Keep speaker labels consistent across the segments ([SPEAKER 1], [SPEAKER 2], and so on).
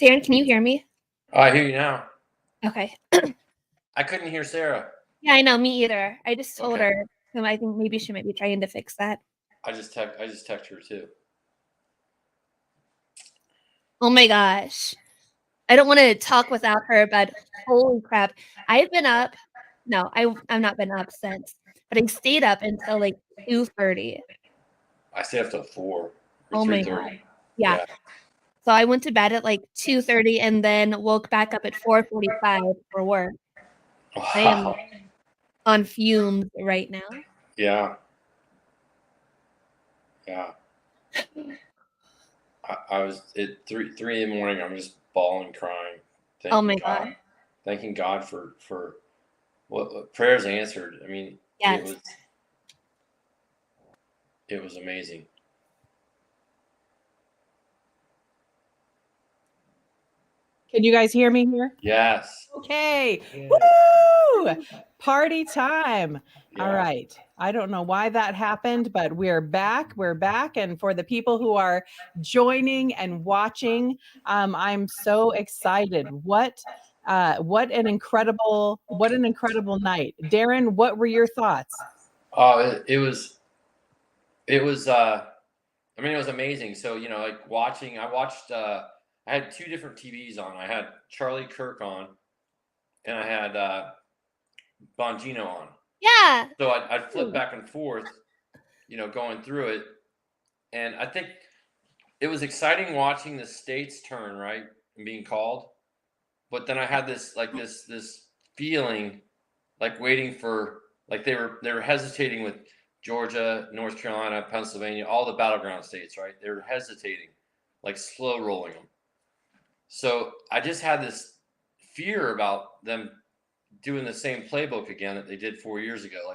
[SPEAKER 1] Darren, can you hear me?
[SPEAKER 2] I hear you now.
[SPEAKER 1] Okay.
[SPEAKER 2] I couldn't hear Sarah.
[SPEAKER 1] Yeah, I know, me either. I just told her. So I think maybe she might be trying to fix that.
[SPEAKER 2] I just text her too.
[SPEAKER 1] Oh my gosh. I don't want to talk without her, but holy crap. I've been up. No, I've not been up since, but I stayed up until like 2:30.
[SPEAKER 2] I stayed up till 4 or
[SPEAKER 1] Oh my
[SPEAKER 2] 3:30.
[SPEAKER 1] God. Yeah. So I went to bed at like 2:30 and then woke back up at 4:45 for work.
[SPEAKER 2] Wow.
[SPEAKER 1] I am on fumes right now.
[SPEAKER 2] Yeah. I was at 3 in the morning. I'm just bawling, crying, thanking God for what prayers answered. I mean,
[SPEAKER 1] yes.
[SPEAKER 2] It was amazing.
[SPEAKER 3] Can you guys hear me here?
[SPEAKER 2] Yes.
[SPEAKER 3] Okay. Woo! Party time.
[SPEAKER 2] Yeah.
[SPEAKER 3] All right. I don't know why that happened, but we're back. We're back. And for the people who are joining and watching, I'm so excited. What an incredible night. Darren, what were your thoughts?
[SPEAKER 2] It was I mean, it was amazing. So, like I had two different TVs on. I had Charlie Kirk on and I had Bongino on.
[SPEAKER 1] Yeah.
[SPEAKER 2] So I'd flip back and forth, going through it. And I think it was exciting watching the states turn, right, and being called. But then I had this feeling like waiting for, like they were hesitating with Georgia, North Carolina, Pennsylvania, all the battleground states, right? They were hesitating, like slow rolling them. So I just had this fear about them doing the same playbook again that they did 4 years ago,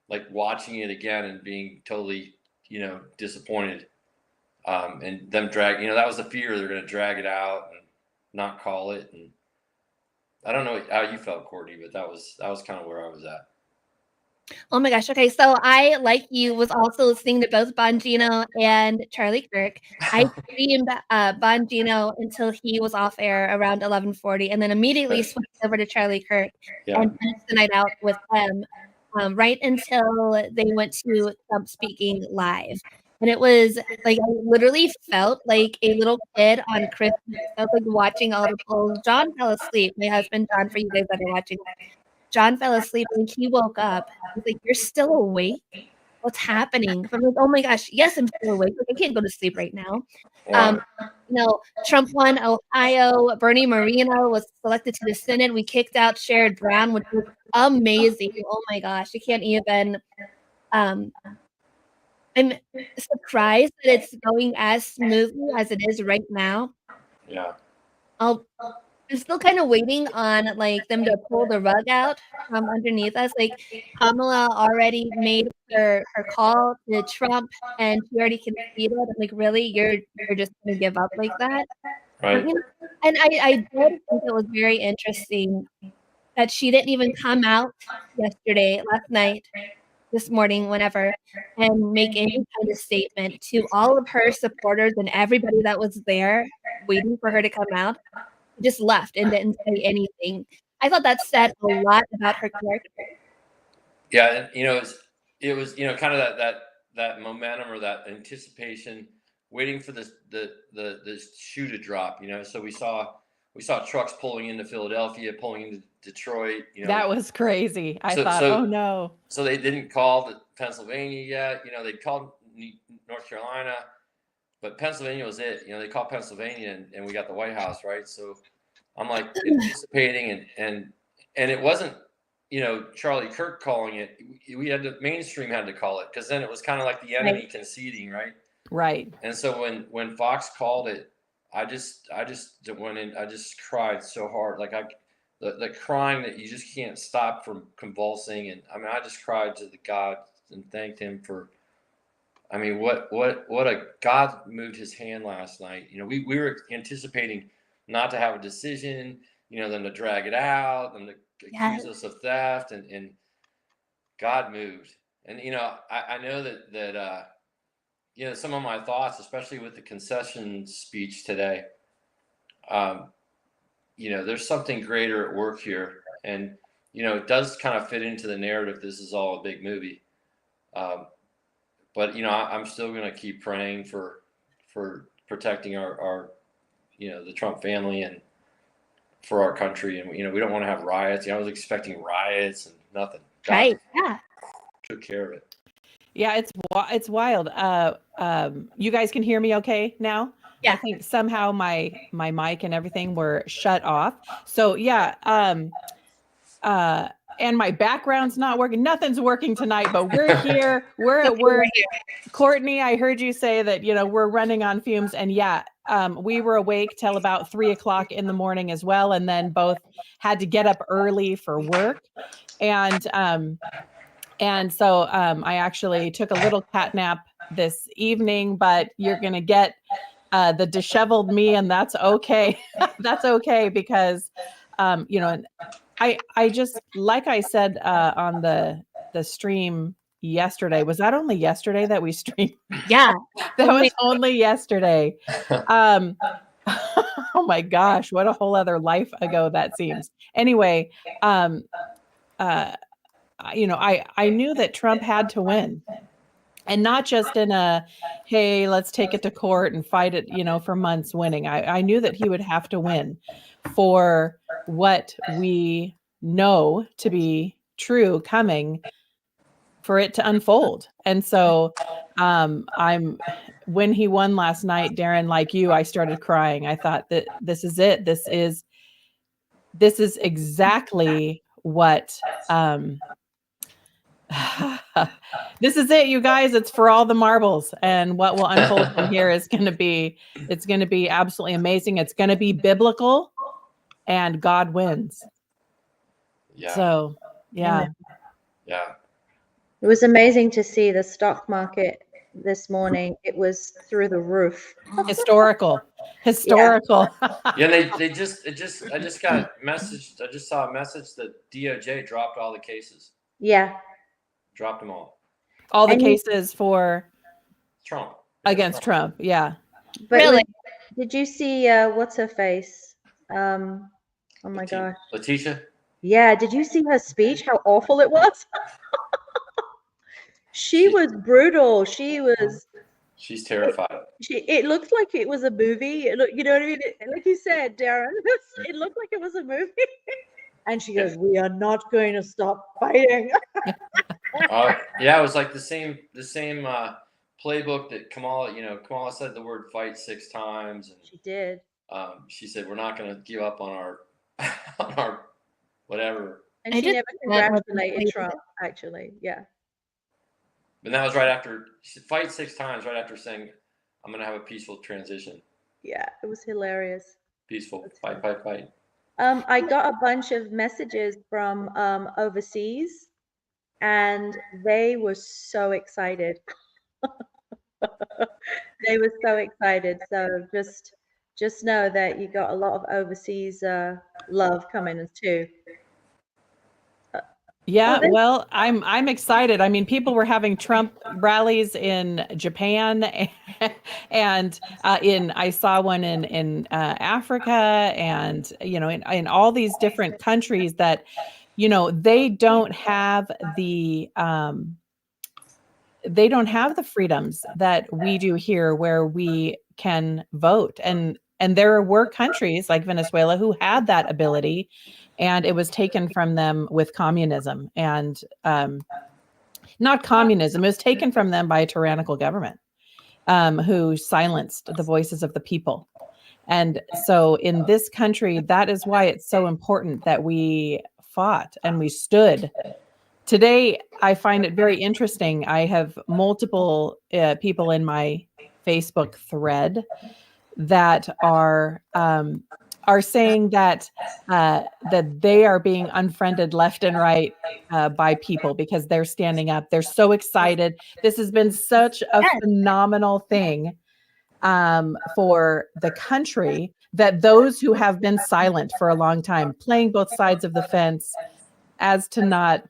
[SPEAKER 2] like watching it again and being totally, disappointed, and them drag. That was the fear, they're going to drag it out and not call it. And I don't know how you felt, Courtney, but that was kind of where I was at.
[SPEAKER 1] Oh my gosh. Okay. So I, like you, was also listening to both Bongino and Charlie Kirk. I streamed Bongino until he was off air around 11:40 and then immediately switched over to Charlie Kirk and finished the night out with him right until they went to Trump speaking live. And it was like, I literally felt like a little kid on Christmas. I was like watching all the polls. John fell asleep. My husband, John, for you guys that are watching, John fell asleep and he woke up. He's like, "You're still awake? What's happening?" I'm like, "Oh my gosh, yes, I'm still awake. Like, I can't go to sleep right now." Trump won Ohio. Bernie Moreno was selected to the Senate. We kicked out Sherrod Brown, which was amazing. Oh my gosh, I can't even. I'm surprised that it's going as smoothly as it is right now.
[SPEAKER 2] Yeah.
[SPEAKER 1] I'm still kind of waiting on like them to pull the rug out from underneath us. Like Kamala already made her call to Trump and she already conceded. I'm like, really? You're just gonna give up like that?
[SPEAKER 2] Right.
[SPEAKER 1] And I did think it was very interesting that she didn't even come out yesterday, last night, this morning, whenever, and make any kind of statement to all of her supporters and everybody that was there waiting for her to come out. Just left and didn't say anything. I thought that said a lot about her character.
[SPEAKER 2] Yeah, and it was kind of that momentum or that anticipation, waiting for the shoe to drop. So we saw trucks pulling into Philadelphia, pulling into Detroit.
[SPEAKER 3] That was crazy. I thought, oh no.
[SPEAKER 2] So they didn't call the Pennsylvania yet. They called North Carolina, but Pennsylvania was it. They called Pennsylvania, and we got the White House, right? So I'm like anticipating, and it wasn't Charlie Kirk calling it. We had to, mainstream had to call it, because then it was kind of like the enemy conceding, right?
[SPEAKER 3] Right.
[SPEAKER 2] And so when Fox called it, I just went in. I just cried so hard, like the crying that you just can't stop from convulsing. And I mean, I just cried to the God and thanked him for. I mean, what a God moved his hand last night. We were anticipating not to have a decision, them to drag it out, them to accuse us of theft, and God moved. And I know that some of my thoughts, especially with the concession speech today, there's something greater at work here. And, it does kind of fit into the narrative. This is all a big movie. But, I'm still going to keep praying for protecting our the Trump family and for our country. And, we don't want to have riots. I was expecting riots and nothing.
[SPEAKER 1] Right. Yeah.
[SPEAKER 2] Took care of it.
[SPEAKER 3] Yeah, it's wild. You guys can hear me okay now?
[SPEAKER 1] Yeah.
[SPEAKER 3] I think somehow my mic and everything were shut off. So yeah, and my background's not working. Nothing's working tonight, but we're here. We're at work. Courtney, I heard you say that, we're running on fumes, and yeah, we were awake till about 3 o'clock in the morning as well. And then both had to get up early for work. And so I actually took a little cat nap this evening, but you're going to get the disheveled me, and that's okay. That's okay, because, I just, like I said on the stream yesterday, was that only yesterday that we streamed?
[SPEAKER 1] Yeah.
[SPEAKER 3] That was only yesterday. Oh my gosh, what a whole other life ago that seems. Anyway, I knew that Trump had to win, and not just in a, hey, let's take it to court and fight it, for months winning. I knew that he would have to win for what we know to be true coming, for it to unfold. And so when he won last night, Darren, like you, I started crying. I thought that this is it. This is exactly what this is it, you guys. It's for all the marbles, and what will unfold from here is going to be absolutely amazing. It's going to be biblical, and God wins.
[SPEAKER 2] Yeah.
[SPEAKER 3] So, yeah.
[SPEAKER 4] Amen.
[SPEAKER 2] Yeah.
[SPEAKER 4] It was amazing to see the stock market this morning. It was through the roof.
[SPEAKER 3] Historical.
[SPEAKER 2] Yeah, I just got messaged. I just saw a message that DOJ dropped all the cases.
[SPEAKER 4] Yeah.
[SPEAKER 2] Dropped them all.
[SPEAKER 3] All the cases for
[SPEAKER 2] Trump.
[SPEAKER 3] Against Trump. Yeah.
[SPEAKER 4] But
[SPEAKER 1] Really?
[SPEAKER 4] did you see what's her face? Oh my gosh.
[SPEAKER 2] Letitia?
[SPEAKER 4] Yeah, did you see her speech? How awful it was? She was brutal.
[SPEAKER 2] She's terrified.
[SPEAKER 4] It looked like it was a movie. You know what I mean? Like you said, Darren, it looked like it was a movie. And she goes, "We are not going to stop fighting."
[SPEAKER 2] Yeah, it was like the same playbook that Kamala said the word fight 6 times. And
[SPEAKER 4] she did.
[SPEAKER 2] She said, we're not going to give up on our on our whatever.
[SPEAKER 4] And she never congratulated Trump, actually. Yeah.
[SPEAKER 2] And that was right after she fight 6 times, right after saying, I'm going to have a peaceful transition.
[SPEAKER 4] Yeah, it was hilarious.
[SPEAKER 2] Peaceful. Fight.
[SPEAKER 4] I got a bunch of messages from overseas, and they were so excited. They were so excited. So just know that you got a lot of overseas love coming too.
[SPEAKER 3] Yeah, well, I'm excited. I mean, people were having Trump rallies in Japan, and I saw one in Africa, and in all these different countries that they don't have the freedoms that we do here, where we can vote, and there were countries like Venezuela who had that ability, and it was taken from them with communism, and not communism. It was taken from them by a tyrannical government who silenced the voices of the people. And so in this country, that is why it's so important that we fought and we stood. Today, I find it very interesting. I have multiple people in my Facebook thread that are saying that they are being unfriended left and right by people because they're standing up. They're so excited. This has been such a phenomenal thing for the country, that those who have been silent for a long time, playing both sides of the fence as to not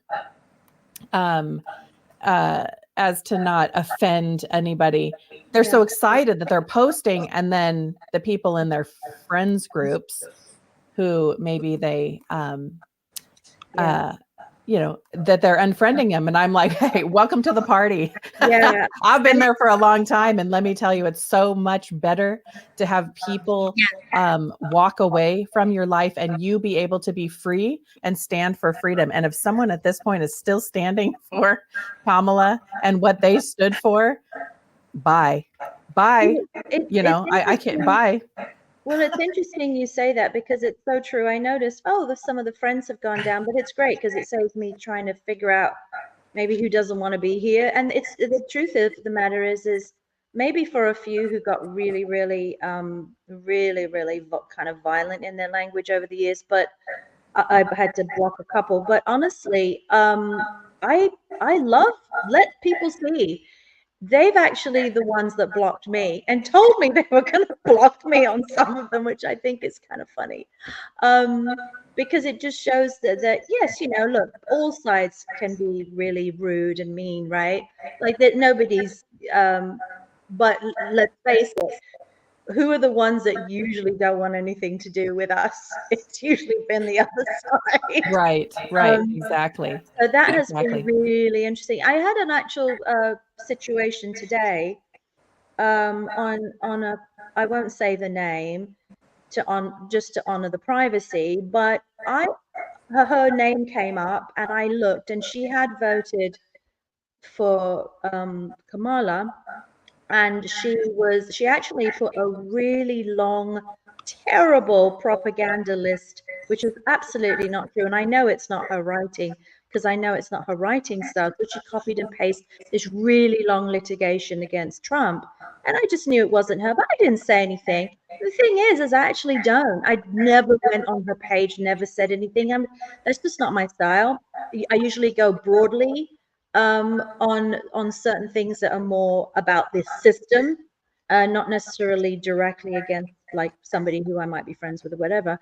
[SPEAKER 3] offend anybody, they're so excited that they're posting, and then the people in their friends groups who maybe they you know, that they're unfriending them, and I'm like, hey, welcome to the party.
[SPEAKER 4] Yeah.
[SPEAKER 3] I've been there for a long time, and let me tell you, it's so much better to have people walk away from your life and you be able to be free and stand for freedom. And if someone at this point is still standing for Kamala and what they stood for, bye. You know, I can't. Bye.
[SPEAKER 4] Well, it's interesting you say that, because it's so true. I noticed, some of the friends have gone down, but it's great because it saves me trying to figure out maybe who doesn't want to be here. And it's the truth of the matter is maybe for a few who got really, really, really kind of violent in their language over the years, but I've had to block a couple. But honestly, I let people see. They've actually the ones that blocked me and told me they were going to block me on some of them, which I think is kind of funny, because it just shows that yes, you know, look, all sides can be really rude and mean, right? Like that nobody's, but let's face it, who are the ones that usually don't want anything to do with us? It's usually been the other side.
[SPEAKER 3] Right, exactly.
[SPEAKER 4] So that has been really interesting. I had an actual situation today on a, I won't say the name just to honor the privacy, but her name came up and I looked, and she had voted for Kamala, and she actually put a really long, terrible propaganda list, which is absolutely not true. And I know it's not her writing, because I know it's not her writing style, but she copied and pasted this really long litigation against Trump. And I just knew it wasn't her, but I didn't say anything. The thing is I actually don't. I never went on her page, never said anything. That's just not my style. I usually go broadly on certain things that are more about this system, not necessarily directly against like somebody who I might be friends with or whatever.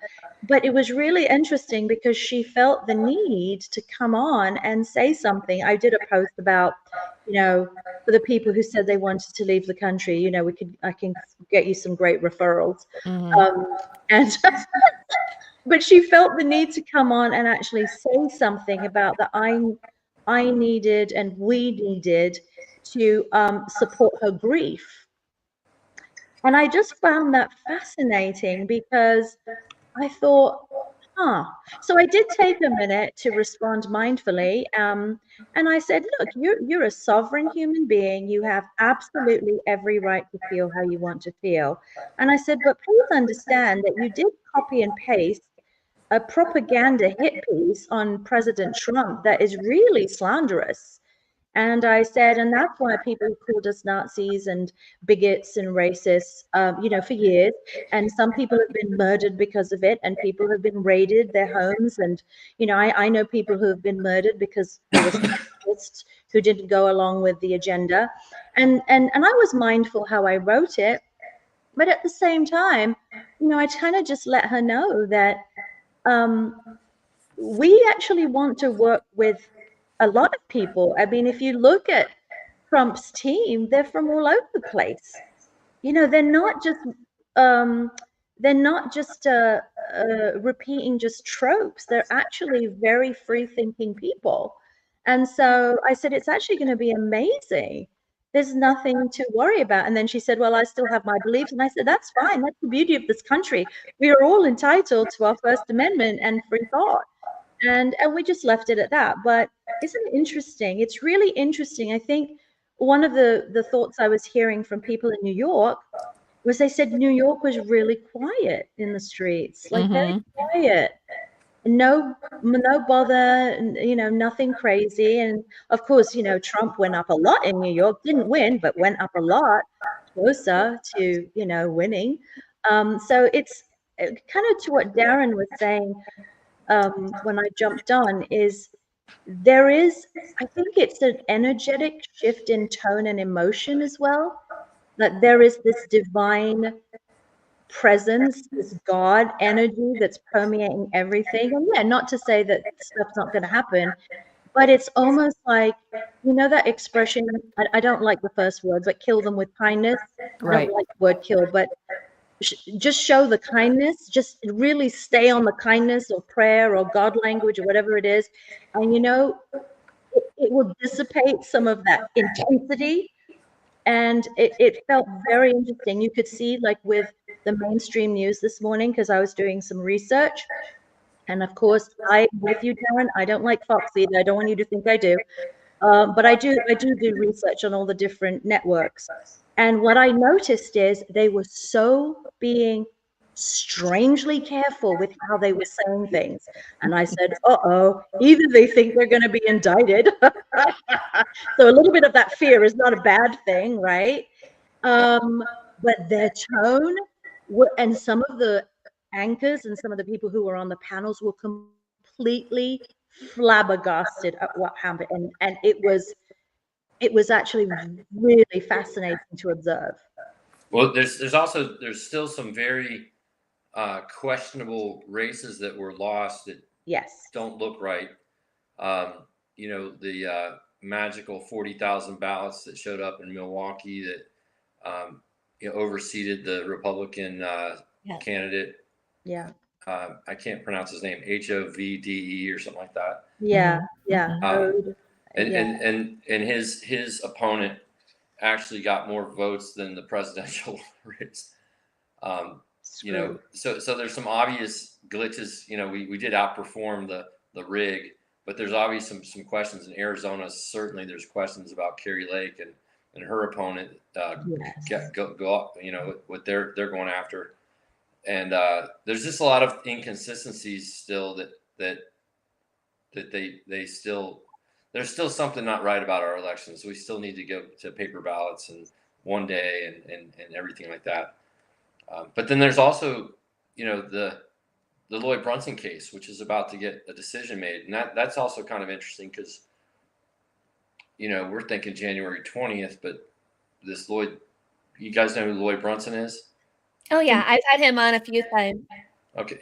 [SPEAKER 4] But it was really interesting because she felt the need to come on and say something. I did a post about, you know, for the people who said they wanted to leave the country, you know, I can get you some great referrals. And but she felt the need to come on and actually say something about that I needed and we needed to support her grief. And I just found that fascinating because I thought, So I did take a minute to respond mindfully. And I said, look, you're a sovereign human being. You have absolutely every right to feel how you want to feel. And I said, but please understand that you did copy and paste a propaganda hit piece on President Trump that is really slanderous. And I said, and that's why people called us Nazis and bigots and racists, you know, for years. And some people have been murdered because of it, and people have been raided their homes. And, you know, I know people who have been murdered because they were fascists who didn't go along with the agenda. And I was mindful how I wrote it. But at the same time, you know, I kind of just let her know that we actually want to work with a lot of people. I mean, if you look at Trump's team, they're from all over the place. You know, they're not just repeating just tropes. They're actually very free-thinking people. And so I said, it's actually going to be amazing. There's nothing to worry about. And then she said, well, I still have my beliefs. And I said, that's fine. That's the beauty of this country. We are all entitled to our First Amendment and free thought. And we just left it at that. But isn't it interesting? It's really interesting. I think one of the thoughts I was hearing from people in New York was they said New York was really quiet in the streets, like very quiet. No bother, you know, nothing crazy. And of course, you know, Trump went up a lot in New York, didn't win, but went up a lot closer to, you know, winning. So it's kind of to what Darren was saying when I jumped on is I think it's an energetic shift in tone and emotion as well. That there is this divine presence, this God energy that's permeating everything. And yeah, not to say that stuff's not going to happen, but it's almost like, that expression, I don't like the first word, but kill them with kindness. I
[SPEAKER 3] Right.
[SPEAKER 4] don't like the word kill, but just show the kindness, just really stay on the kindness or prayer or God language or whatever it is. And, it will dissipate some of that intensity. And it felt very interesting. You could see, like, with the mainstream news this morning, because I was doing some research. And of course, I'm with you, Darren. I don't like Fox either. I don't want you to think I do. But I do research on all the different networks. And what I noticed is they were so being strangely careful with how they were saying things. And I said, either they think they're going to be indicted. So a little bit of that fear is not a bad thing, right? But their tone, and some of the anchors and some of the people who were on the panels were completely flabbergasted at what happened. And it was actually really fascinating to observe.
[SPEAKER 2] Well, there's still some very questionable races that were lost that
[SPEAKER 4] Yes.
[SPEAKER 2] don't look right. The magical 40,000 ballots that showed up in Milwaukee that overseated the Republican candidate.
[SPEAKER 4] Yeah.
[SPEAKER 2] I can't pronounce his name, Hovde or something like that.
[SPEAKER 4] Yeah. Yeah.
[SPEAKER 2] And his opponent actually got more votes than the presidential race. So there's some obvious glitches. We did outperform the rig, but there's obviously some questions in Arizona. Certainly, there's questions about Carrie Lake and her opponent. What they're going after, and there's just a lot of inconsistencies still that they still. There's still something not right about our elections. We still need to go to paper ballots and one day and everything like that. But then there's also, the Lloyd Brunson case, which is about to get a decision made. And that's also kind of interesting because, we're thinking January 20th, but this Lloyd, you guys know who Lloyd Brunson is?
[SPEAKER 1] Oh, yeah. I've had him on a few times.
[SPEAKER 2] Okay.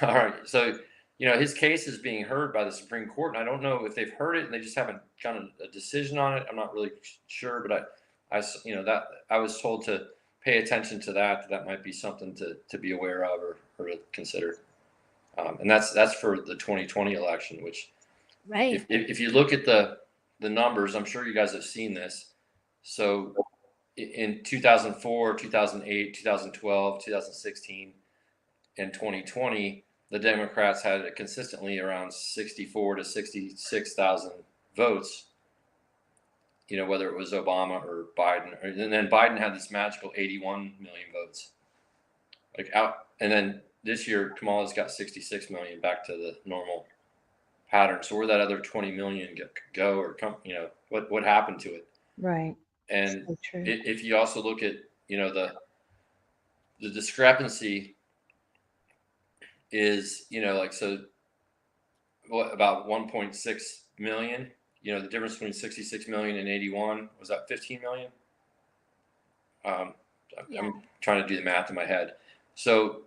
[SPEAKER 2] All right. So, his case is being heard by the Supreme Court, and I don't know if they've heard it and they just haven't gotten a decision on it. I'm not really sure, but I was told to pay attention to that. That might be something to be aware of or to consider. And that's for the 2020 election, which,
[SPEAKER 1] right.
[SPEAKER 2] If you look at the numbers, I'm sure you guys have seen this. So in 2004, 2008, 2012, 2016, and 2020, the Democrats had consistently around 64 to 66,000 votes. Whether it was Obama or Biden, and then Biden had this magical 81 million votes. And then this year Kamala's got 66 million, back to the normal pattern. So where that other 20 million go or come, what happened to it?
[SPEAKER 4] Right.
[SPEAKER 2] And
[SPEAKER 4] so true.
[SPEAKER 2] If you also look at the discrepancy is about 1.6 million. The difference between 66 million and 81 was that 15 million. I'm trying to do the math in my head. So,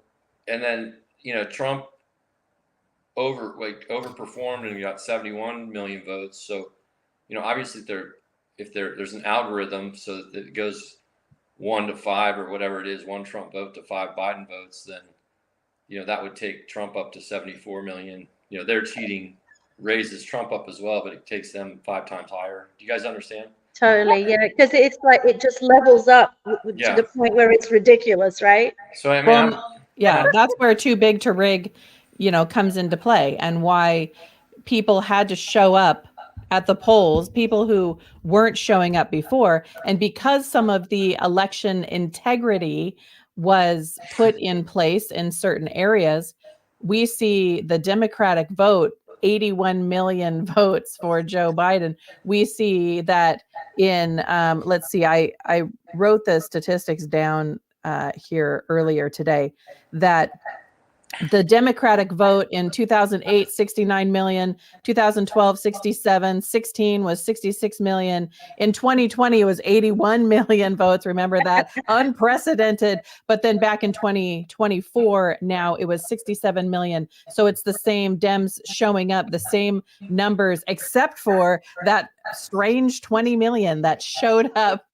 [SPEAKER 2] and then Trump overperformed and got 71 million votes. So, obviously there's an algorithm so that it goes 1 to 5 or whatever it is, 1 Trump vote to 5 Biden votes, then that would take Trump up to 74 million. Their cheating raises Trump up as well, but it takes them 5 times higher. Do you guys understand?
[SPEAKER 4] Totally, yeah, because it's like it just levels up to the point where it's ridiculous, right?
[SPEAKER 2] So I mean,
[SPEAKER 3] that's where too big to rig, comes into play, and why people had to show up at the polls, people who weren't showing up before. And because some of the election integrity was put in place in certain areas, we see the Democratic vote, 81 million votes for Joe Biden. We see that in, let's see, I wrote the statistics down here earlier today, that the Democratic vote in 2008, 69 million, 2012, 67, 16 was 66 million. In 2020, it was 81 million votes. Remember that? Unprecedented. But then back in 2024, now it was 67 million. So it's the same Dems showing up, the same numbers, except for that strange 20 million that showed up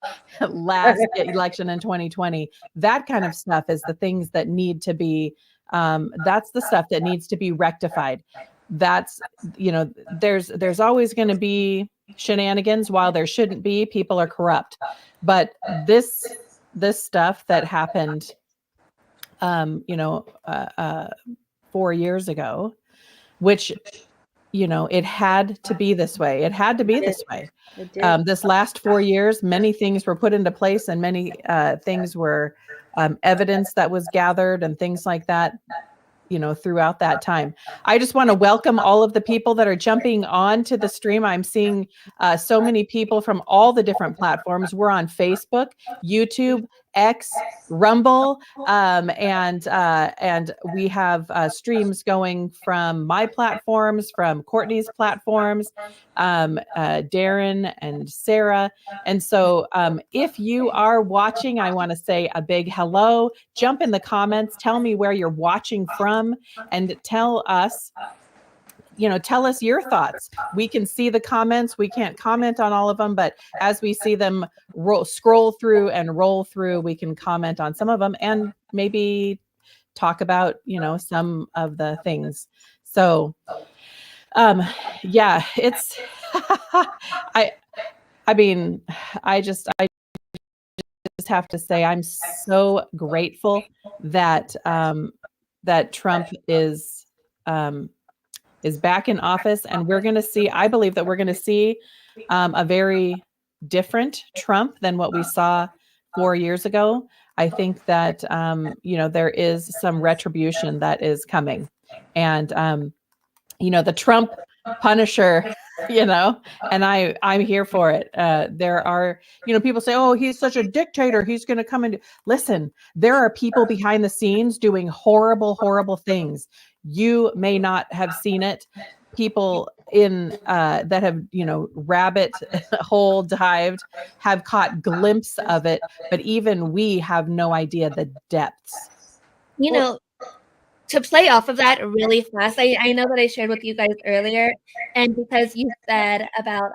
[SPEAKER 3] last election in 2020. That kind of stuff is the things that need to be that's the stuff that needs to be rectified. That's, there's always going to be shenanigans while there shouldn't be. People are corrupt, but this stuff that happened 4 years ago, which it had to be this way. It had to be this way. This last 4 years, many things were put into place, and many things were evidence that was gathered and things like that, throughout that time. I just want to welcome all of the people that are jumping on to the stream. I'm seeing so many people from all the different platforms. We're on Facebook, YouTube, X, Rumble, and we have streams going from my platforms, from Courtney's platforms, Darren and Sarah. And so if you are watching, I want to say a big hello. Jump in the comments, tell me where you're watching from, and tell us your thoughts. We can see the comments. We can't comment on all of them, but as we see them scroll through and roll through, we can comment on some of them and maybe talk about, some of the things. So, yeah, it's, I just have to say, I'm so grateful that, that Trump is back in office, and I believe that we're going to see a very different Trump than what we saw 4 years ago. I think that, there is some retribution that is coming, and, the Trump Punisher, and I'm here for it. There are, people say, oh, he's such a dictator. He's going to come and listen, there are people behind the scenes doing horrible, horrible things. You may not have seen it. People in that have, rabbit hole dived have caught glimpse of it, but even we have no idea the depths.
[SPEAKER 1] To play off of that really fast, I know that I shared with you guys earlier, and because you said about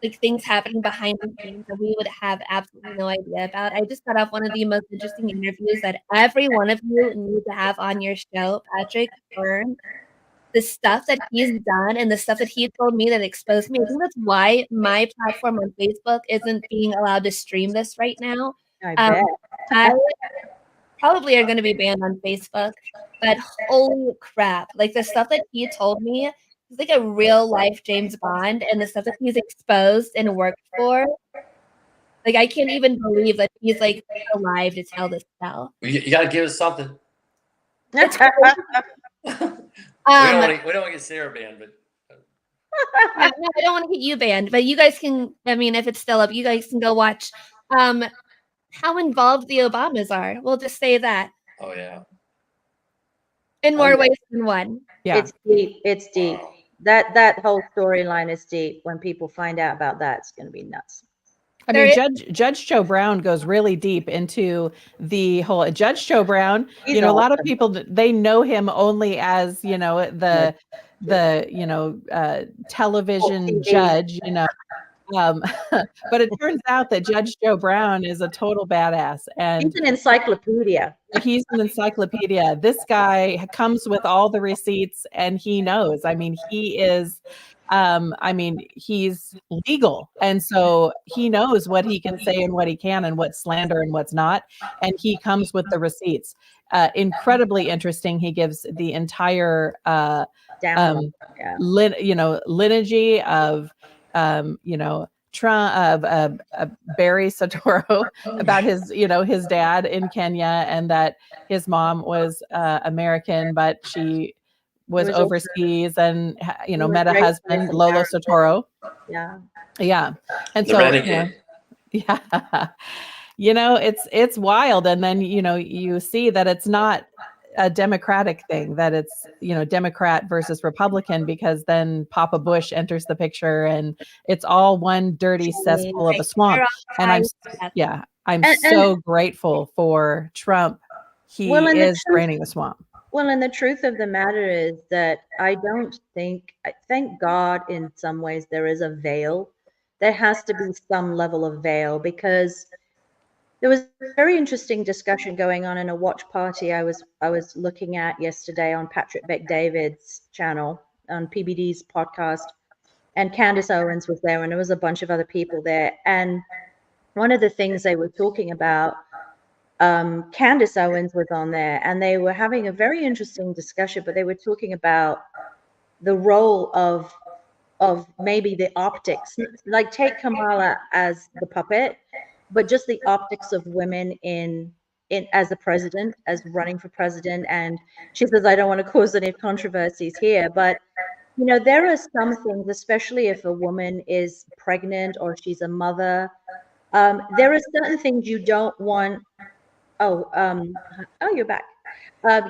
[SPEAKER 1] like things happening behind the scenes that we would have absolutely no idea about. I just got off one of the most interesting interviews that every one of you need to have on your show, Patrick Byrne. The stuff that he's done and the stuff that he told me that exposed me. I think that's why my platform on Facebook isn't being allowed to stream this right now.
[SPEAKER 4] I bet.
[SPEAKER 1] I probably are going to be banned on Facebook, but holy crap, like the stuff that he told me, he's like a real life James Bond, and the stuff that he's exposed and worked for, like I can't even believe that he's like alive to tell this tale.
[SPEAKER 2] You got to give us something.
[SPEAKER 1] It's
[SPEAKER 2] we don't want to get Sarah banned, but
[SPEAKER 1] no, I don't want to get you banned, but you guys can, if it's still up, you guys can go watch how involved the Obamas are. We'll just say that.
[SPEAKER 2] Oh yeah.
[SPEAKER 1] In more ways than one.
[SPEAKER 3] Yeah.
[SPEAKER 4] It's deep. It's deep. That whole storyline is deep. When people find out about that, it's going to be nuts.
[SPEAKER 3] Judge Joe Brown goes really deep into the whole Judge Joe Brown.
[SPEAKER 4] He's
[SPEAKER 3] a lot of
[SPEAKER 4] awesome.
[SPEAKER 3] people, they know him only as, the television judge, but it turns out that Judge Joe Brown is a total badass, and
[SPEAKER 4] he's an encyclopedia.
[SPEAKER 3] He's an encyclopedia. This guy comes with all the receipts, and he knows. He is. He's legal, and so he knows what he can say and what he can, and what's slander and what's not, and he comes with the receipts. Incredibly interesting. He gives the entire lineage of Trump, Barry Soetoro, about his, his dad in Kenya, and that his mom was American, but she was overseas and, met a husband, Lolo Soetoro. Yeah. And
[SPEAKER 2] the
[SPEAKER 3] so,
[SPEAKER 2] renegade.
[SPEAKER 3] it's wild. And then, you see that it's not a Democratic thing, that it's, Democrat versus Republican, because then Papa Bush enters the picture and it's all one dirty cesspool of a swamp. And I'm so grateful for Trump. He is draining the swamp.
[SPEAKER 4] Well, and the truth of the matter is that thank God in some ways there is a veil. There has to be some level of veil, because there was a very interesting discussion going on in a watch party I was looking at yesterday on Patrick Bet-David's channel on PBD's podcast, and Candace Owens was there, and there was a bunch of other people there. And one of the things they were talking about, Candace Owens was on there, and they were having a very interesting discussion, but they were talking about the role of maybe the optics, like take Kamala as the puppet, but just the optics of women in as a president, as running for president. And she says, I don't want to cause any controversies here, but there are some things, especially if a woman is pregnant or she's a mother, there are certain things you don't want. You're back.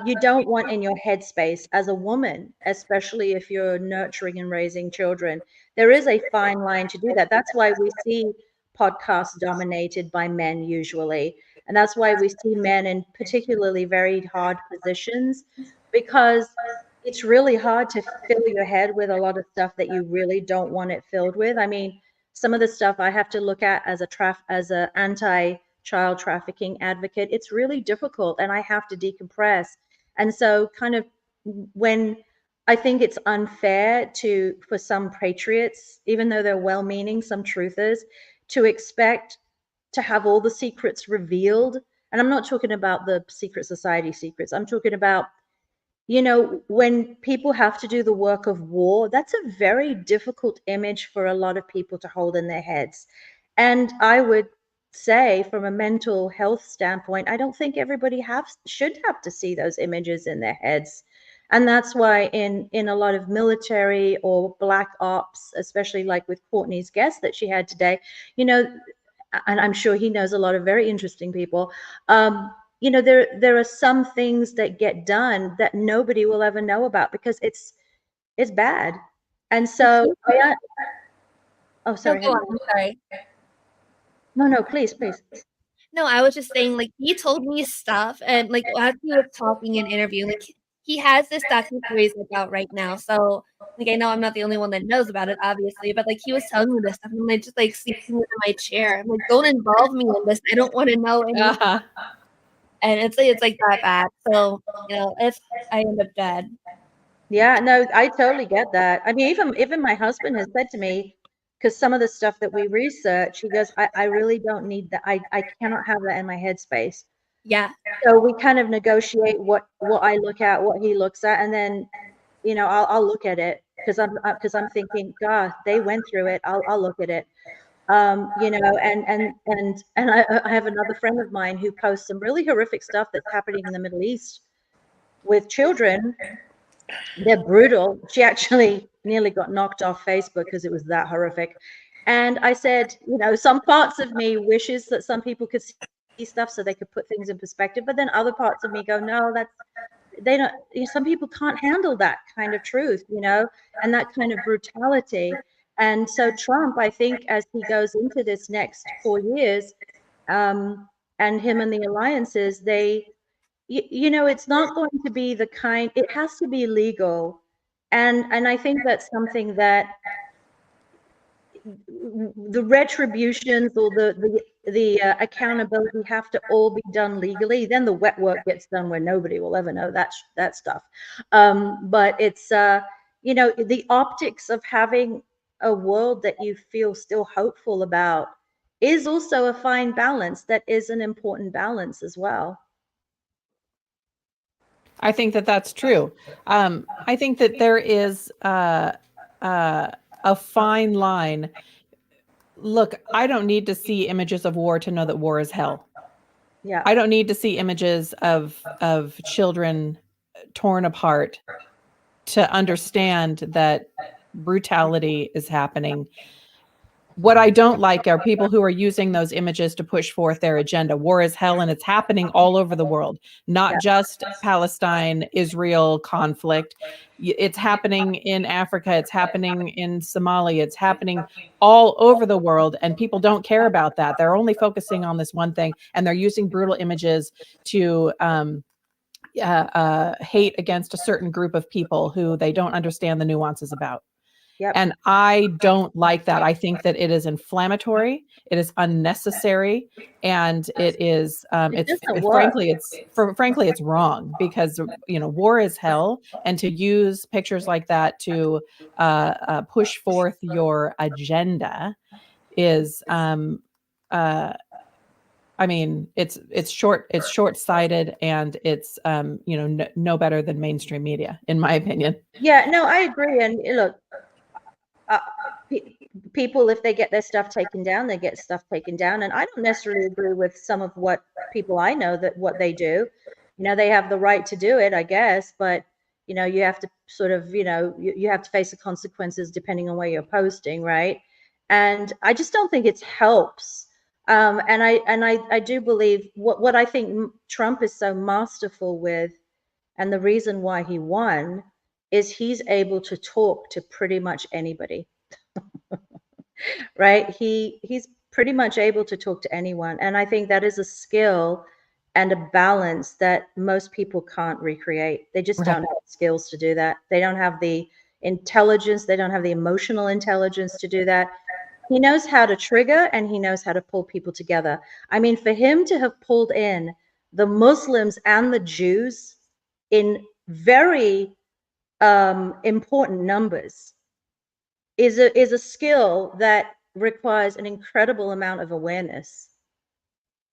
[SPEAKER 4] You don't want in your headspace as a woman, especially if you're nurturing and raising children. There is a fine line to do that. That's why we see podcasts dominated by men usually. And that's why we see men in particularly very hard positions, because it's really hard to fill your head with a lot of stuff that you really don't want it filled with. I mean, some of the stuff I have to look at as a anti-child trafficking advocate, it's really difficult, and I have to decompress. And so kind of when I think it's unfair for some patriots, even though they're well-meaning, some truthers, to expect to have all the secrets revealed. And I'm not talking about the secret society secrets. I'm talking about, when people have to do the work of war, that's a very difficult image for a lot of people to hold in their heads. And I would say, from a mental health standpoint, I don't think everybody should have to see those images in their heads. And that's why in a lot of military or black ops, especially like with Courtney's guest that she had today, and I'm sure he knows a lot of very interesting people. There are some things that get done that nobody will ever know about because it's bad. And so, sorry.
[SPEAKER 1] No, go on. I'm sorry.
[SPEAKER 4] No, please.
[SPEAKER 1] No, I was just saying, like, he told me stuff, and like as he was talking and interviewing, like he has this docuseries out right now. So like I know I'm not the only one that knows about it, obviously, but like he was telling me this stuff, and I just like sleeping in my chair. I'm like, don't involve me in this. I don't want to know anything. And it's like that bad. So if I end up dead.
[SPEAKER 4] Yeah, no, I totally get that. I mean, even my husband has said to me, because some of the stuff that we research, he goes, I really don't need that. I cannot have that in my headspace.
[SPEAKER 1] Yeah.
[SPEAKER 4] So we kind of negotiate what I look at, what he looks at, and then, I'll look at it because I'm thinking, God, they went through it. I'll look at it. And I have another friend of mine who posts some really horrific stuff that's happening in the Middle East with children. They're brutal. She actually nearly got knocked off Facebook because it was that horrific. And I said, some parts of me wishes that some people could see stuff so they could put things in perspective. But then other parts of me go, no, they don't. Some people can't handle that kind of truth, and that kind of brutality. And so Trump, I think, as he goes into this next 4 years, and him and the alliances, it's not going to be it has to be legal. And I think that's something that the retributions or the accountability have to all be done legally. Then the wet work gets done where nobody will ever know that stuff. But it's, the optics of having a world that you feel still hopeful about is also a fine balance. That is an important balance as well.
[SPEAKER 3] I think that that's true. I think that there is a fine line. Look, I don't need to see images of war to know that war is hell.
[SPEAKER 4] Yeah.
[SPEAKER 3] I don't need to see images of children torn apart to understand that brutality is happening. What I don't like are people who are using those images to push forth their agenda. War is hell, and it's happening all over the world, not just Palestine, Israel conflict. It's happening in Africa. It's happening in Somalia. It's happening all over the world, and people don't care about that. They're only focusing on this one thing, and they're using brutal images to hate against a certain group of people who they don't understand the nuances about.
[SPEAKER 4] Yep.
[SPEAKER 3] And I don't like that. I think that it is inflammatory, it is unnecessary, and it is frankly it's wrong, because war is hell, and to use pictures like that to push forth your agenda is I mean, it's short-sighted, and it's no better than mainstream media, in my opinion.
[SPEAKER 4] Yeah, no, I agree. And look, people, if they get their stuff taken down, they get stuff taken down. And I don't necessarily agree with some of what people I know that what they do. They have the right to do it, I guess, but you have to sort of, you have to face the consequences depending on where you're posting, right? And I just don't think it helps. And I do believe what I think Trump is so masterful with, and the reason why he won, is he's able to talk to pretty much anybody. Right? He's pretty much able to talk to anyone, and I think that is a skill and a balance that most people can't recreate. They just don't have skills to do that. They don't have the intelligence, they don't have the emotional intelligence to do that. He knows how to trigger, and he knows how to pull people together. I mean, for him to have pulled in the Muslims and the Jews in very important numbers is a skill that requires an incredible amount of awareness.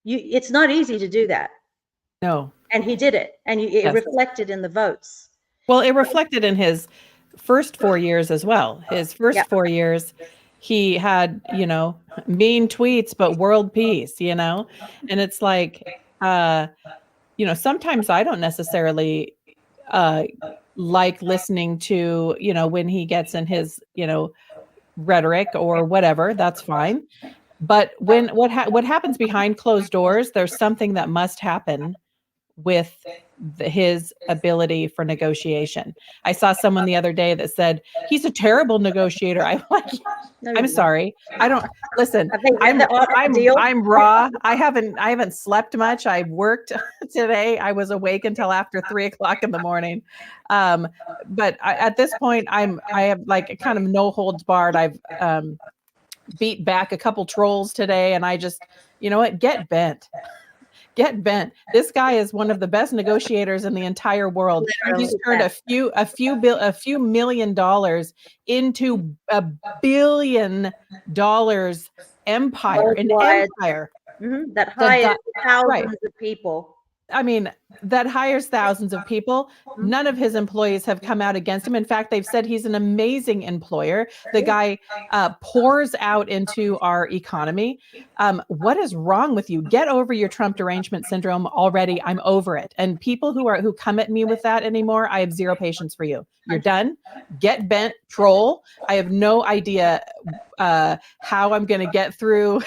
[SPEAKER 4] It's not easy to do that.
[SPEAKER 3] No.
[SPEAKER 4] And he did it, and it reflected in the votes.
[SPEAKER 3] Well, it reflected in his first 4 years as well. His first 4 years, he had, mean tweets, but world peace, and it's like, sometimes I don't necessarily like listening to, when he gets in his, rhetoric or whatever, that's fine. But when what happens behind closed doors, there's something that must happen with his ability for negotiation. I saw someone the other day that said he's a terrible negotiator. I'm like, I'm sorry. I don't listen. I'm raw. I haven't slept much. I worked today. I was awake until after 3:00 in the morning. But at this point, I have like kind of no holds barred. I've beat back a couple trolls today, and I just, get bent. Get bent. This guy is one of the best negotiators in the entire world. He's turned a few $1 million into $1 billion empire, an empire
[SPEAKER 4] that hires thousands of people.
[SPEAKER 3] I mean, that hires thousands of people. None of his employees have come out against him. In fact, they've said he's an amazing employer. The guy pours out into our economy. What is wrong with you? Get over your Trump derangement syndrome already. I'm over it. And people who come at me with that anymore, I have zero patience for you. You're done. Get bent, troll. I have no idea how I'm going to get through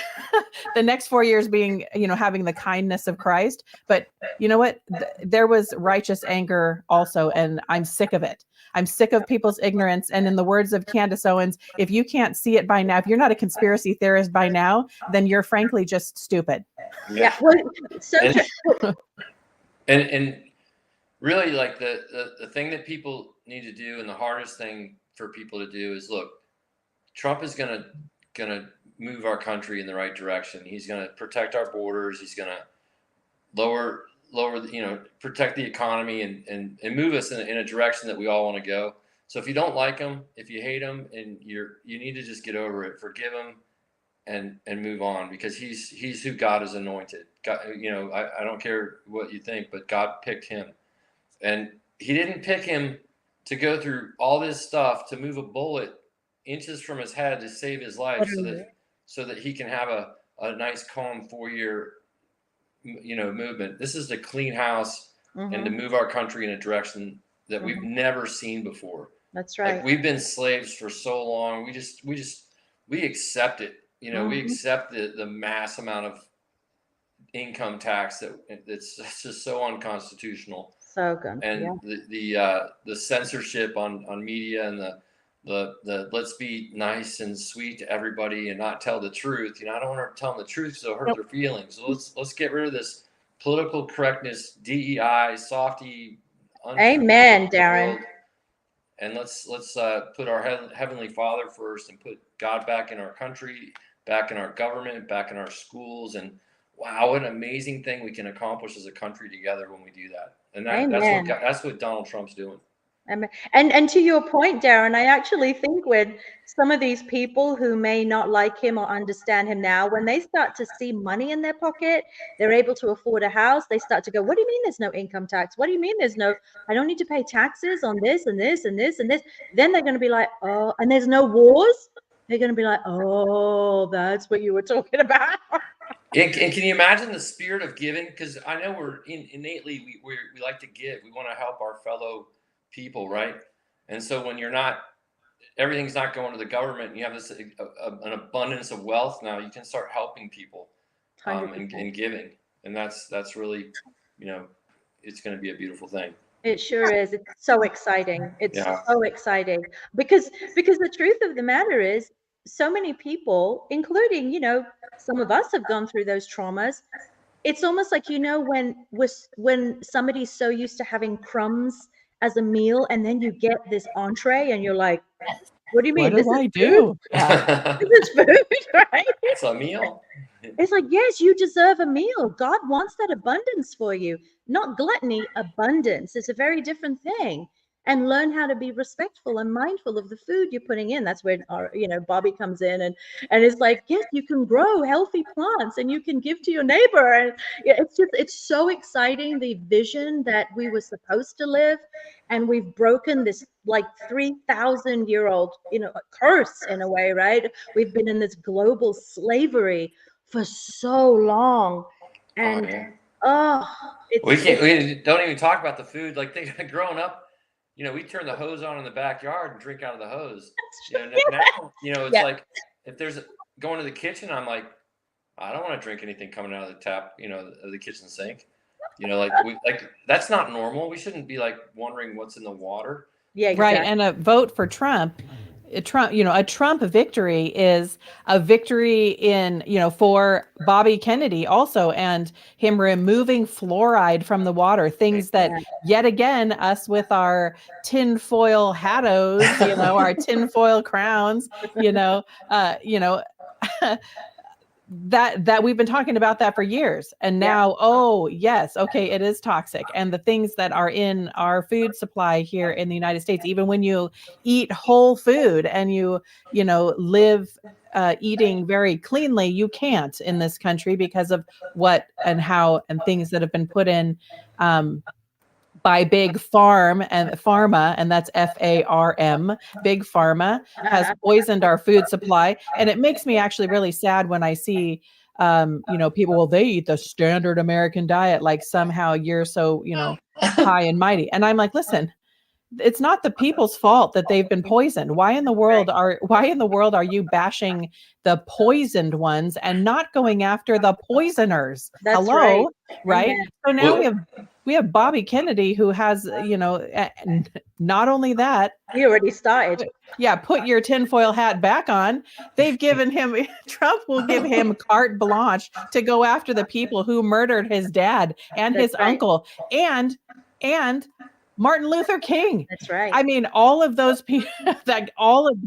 [SPEAKER 3] the next 4 years being, having the kindness of Christ. But you know what? There was righteous anger also, and I'm sick of it. I'm sick of people's ignorance. And in the words of Candace Owens, if you can't see it by now, if you're not a conspiracy theorist by now, then you're frankly just stupid.
[SPEAKER 4] Yeah. Well, so
[SPEAKER 2] and really, like the thing that people need to do, and the hardest thing for people to do, is look, Trump is gonna move our country in the right direction. He's gonna protect our borders. He's gonna lower protect the economy and move us in a direction that we all want to go. So if you don't like him, if you hate him, and you need to just get over it, forgive him, and move on, because he's who God has anointed. God, I don't care what you think, but God picked him, and he didn't pick him to go through all this stuff to move a bullet inches from his head to save his life, so that he can have a nice, calm 4-year movement. This is to clean house and to move our country in a direction that we've never seen before.
[SPEAKER 4] That's right.
[SPEAKER 2] Like, we've been slaves for so long. We accept it. we accept the mass amount of income tax that's just so unconstitutional.
[SPEAKER 4] So good.
[SPEAKER 2] And the censorship on media and the let's be nice and sweet to everybody and not tell the truth. I don't want to tell them the truth because it'll hurt their feelings. So let's get rid of this political correctness, DEI, softy.
[SPEAKER 4] Amen, Darren.
[SPEAKER 2] And let's put our Heavenly Father first and put God back in our country, back in our government, back in our schools. And wow, what an amazing thing we can accomplish as a country together when we do that. And that's what Donald Trump's doing.
[SPEAKER 4] And to your point, Darren, I actually think when some of these people who may not like him or understand him now, when they start to see money in their pocket, they're able to afford a house, they start to go, what do you mean there's no income tax? What do you mean I don't need to pay taxes on this and this and this and this? Then they're going to be like, oh, and there's no wars. They're going to be like, oh, that's what you were talking about.
[SPEAKER 2] And can you imagine the spirit of giving? Because I know innately we like to give. We want to help our fellow people, right? And so when everything's not going to the government, and you have this an abundance of wealth now, you can start helping people and giving, and that's really, it's going to be a beautiful thing.
[SPEAKER 4] It sure is. It's so exciting. It's so exciting because the truth of the matter is, so many people, including some of us, have gone through those traumas. It's almost like when somebody's so used to having crumbs as a meal, and then you get this entree, and you're like, "What do you mean?
[SPEAKER 3] What do I do?
[SPEAKER 4] Yeah. This is food, right?
[SPEAKER 2] It's a meal."
[SPEAKER 4] It's like, yes, you deserve a meal. God wants that abundance for you, not gluttony. Abundance is a very different thing. And learn how to be respectful and mindful of the food you're putting in. That's when Bobby comes in and it's like, yes, you can grow healthy plants and you can give to your neighbor. And it's so exciting, the vision that we were supposed to live, and we've broken this like 3,000-year-old curse in a way, right? We've been in this global slavery for so long, and
[SPEAKER 2] we don't even talk about the food. Like growing up, we turn the hose on in the backyard and drink out of the hose. Now, it's like if there's going to the kitchen, I'm like, I don't want to drink anything coming out of the tap, of the kitchen sink. That's not normal. We shouldn't be like wondering what's in the water.
[SPEAKER 3] Yeah, exactly. Right. And a vote for Trump. A Trump victory is a victory for Bobby Kennedy also, and him removing fluoride from the water, things that yet again, us with our tinfoil hattos, our tinfoil crowns, that we've been talking about that for years. And now, oh yes, okay, it is toxic. And the things that are in our food supply here in the United States, even when you eat whole food and you live eating very cleanly, you can't in this country because of what and how and things that have been put in by Big Farm and Pharma, and that's FARM. Big Pharma has poisoned our food supply, and it makes me actually really sad when I see, people. Well, they eat the standard American diet, like somehow you're so, high and mighty. And I'm like, listen, it's not the people's fault that they've been poisoned. Why in the world are you bashing the poisoned ones and not going after the poisoners?
[SPEAKER 4] That's
[SPEAKER 3] Hello, right?
[SPEAKER 4] Amen.
[SPEAKER 3] So now we have Bobby Kennedy, who has, not only that,
[SPEAKER 4] he already started.
[SPEAKER 3] Yeah, put your tinfoil hat back on. They've given him, Trump will give him carte blanche to go after the people who murdered his dad and his uncle and Martin Luther King.
[SPEAKER 4] That's right.
[SPEAKER 3] I mean, all of those people, all of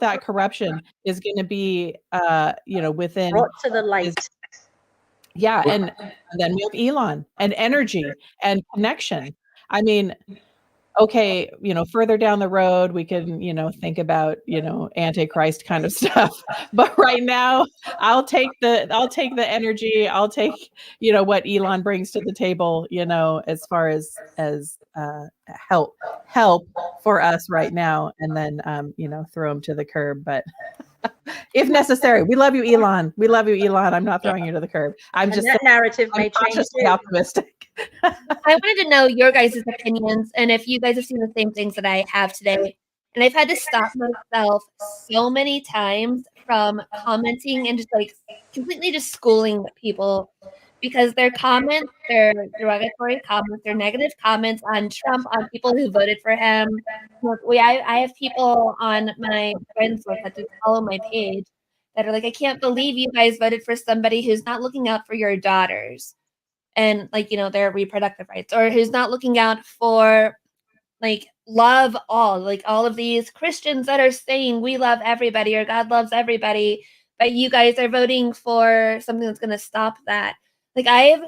[SPEAKER 3] that corruption is going to be, within
[SPEAKER 4] brought to the light.
[SPEAKER 3] And then we have Elon and energy and connection. I mean, okay, further down the road, we can, think about, Antichrist kind of stuff. But right now, I'll take the energy. I'll take, what Elon brings to the table, as far as help for us right now, and then, throw him to the curb. But if necessary, we love you, Elon. We love you, Elon. I'm not throwing you to the curb. I'm just
[SPEAKER 4] that narrative may change too.
[SPEAKER 3] Optimistic.
[SPEAKER 1] I wanted to know your guys' opinions and if you guys have seen the same things that I have today. And I've had to stop myself so many times from commenting and just like completely just schooling people because their comments, their derogatory comments, their negative comments on Trump, on people who voted for him. I have people on my friends list that just follow my page that are like, I can't believe you guys voted for somebody who's not looking out for your daughters and like, their reproductive rights, or who's not looking out for like love all of these Christians that are saying we love everybody or God loves everybody, but you guys are voting for something that's going to stop that. Like I've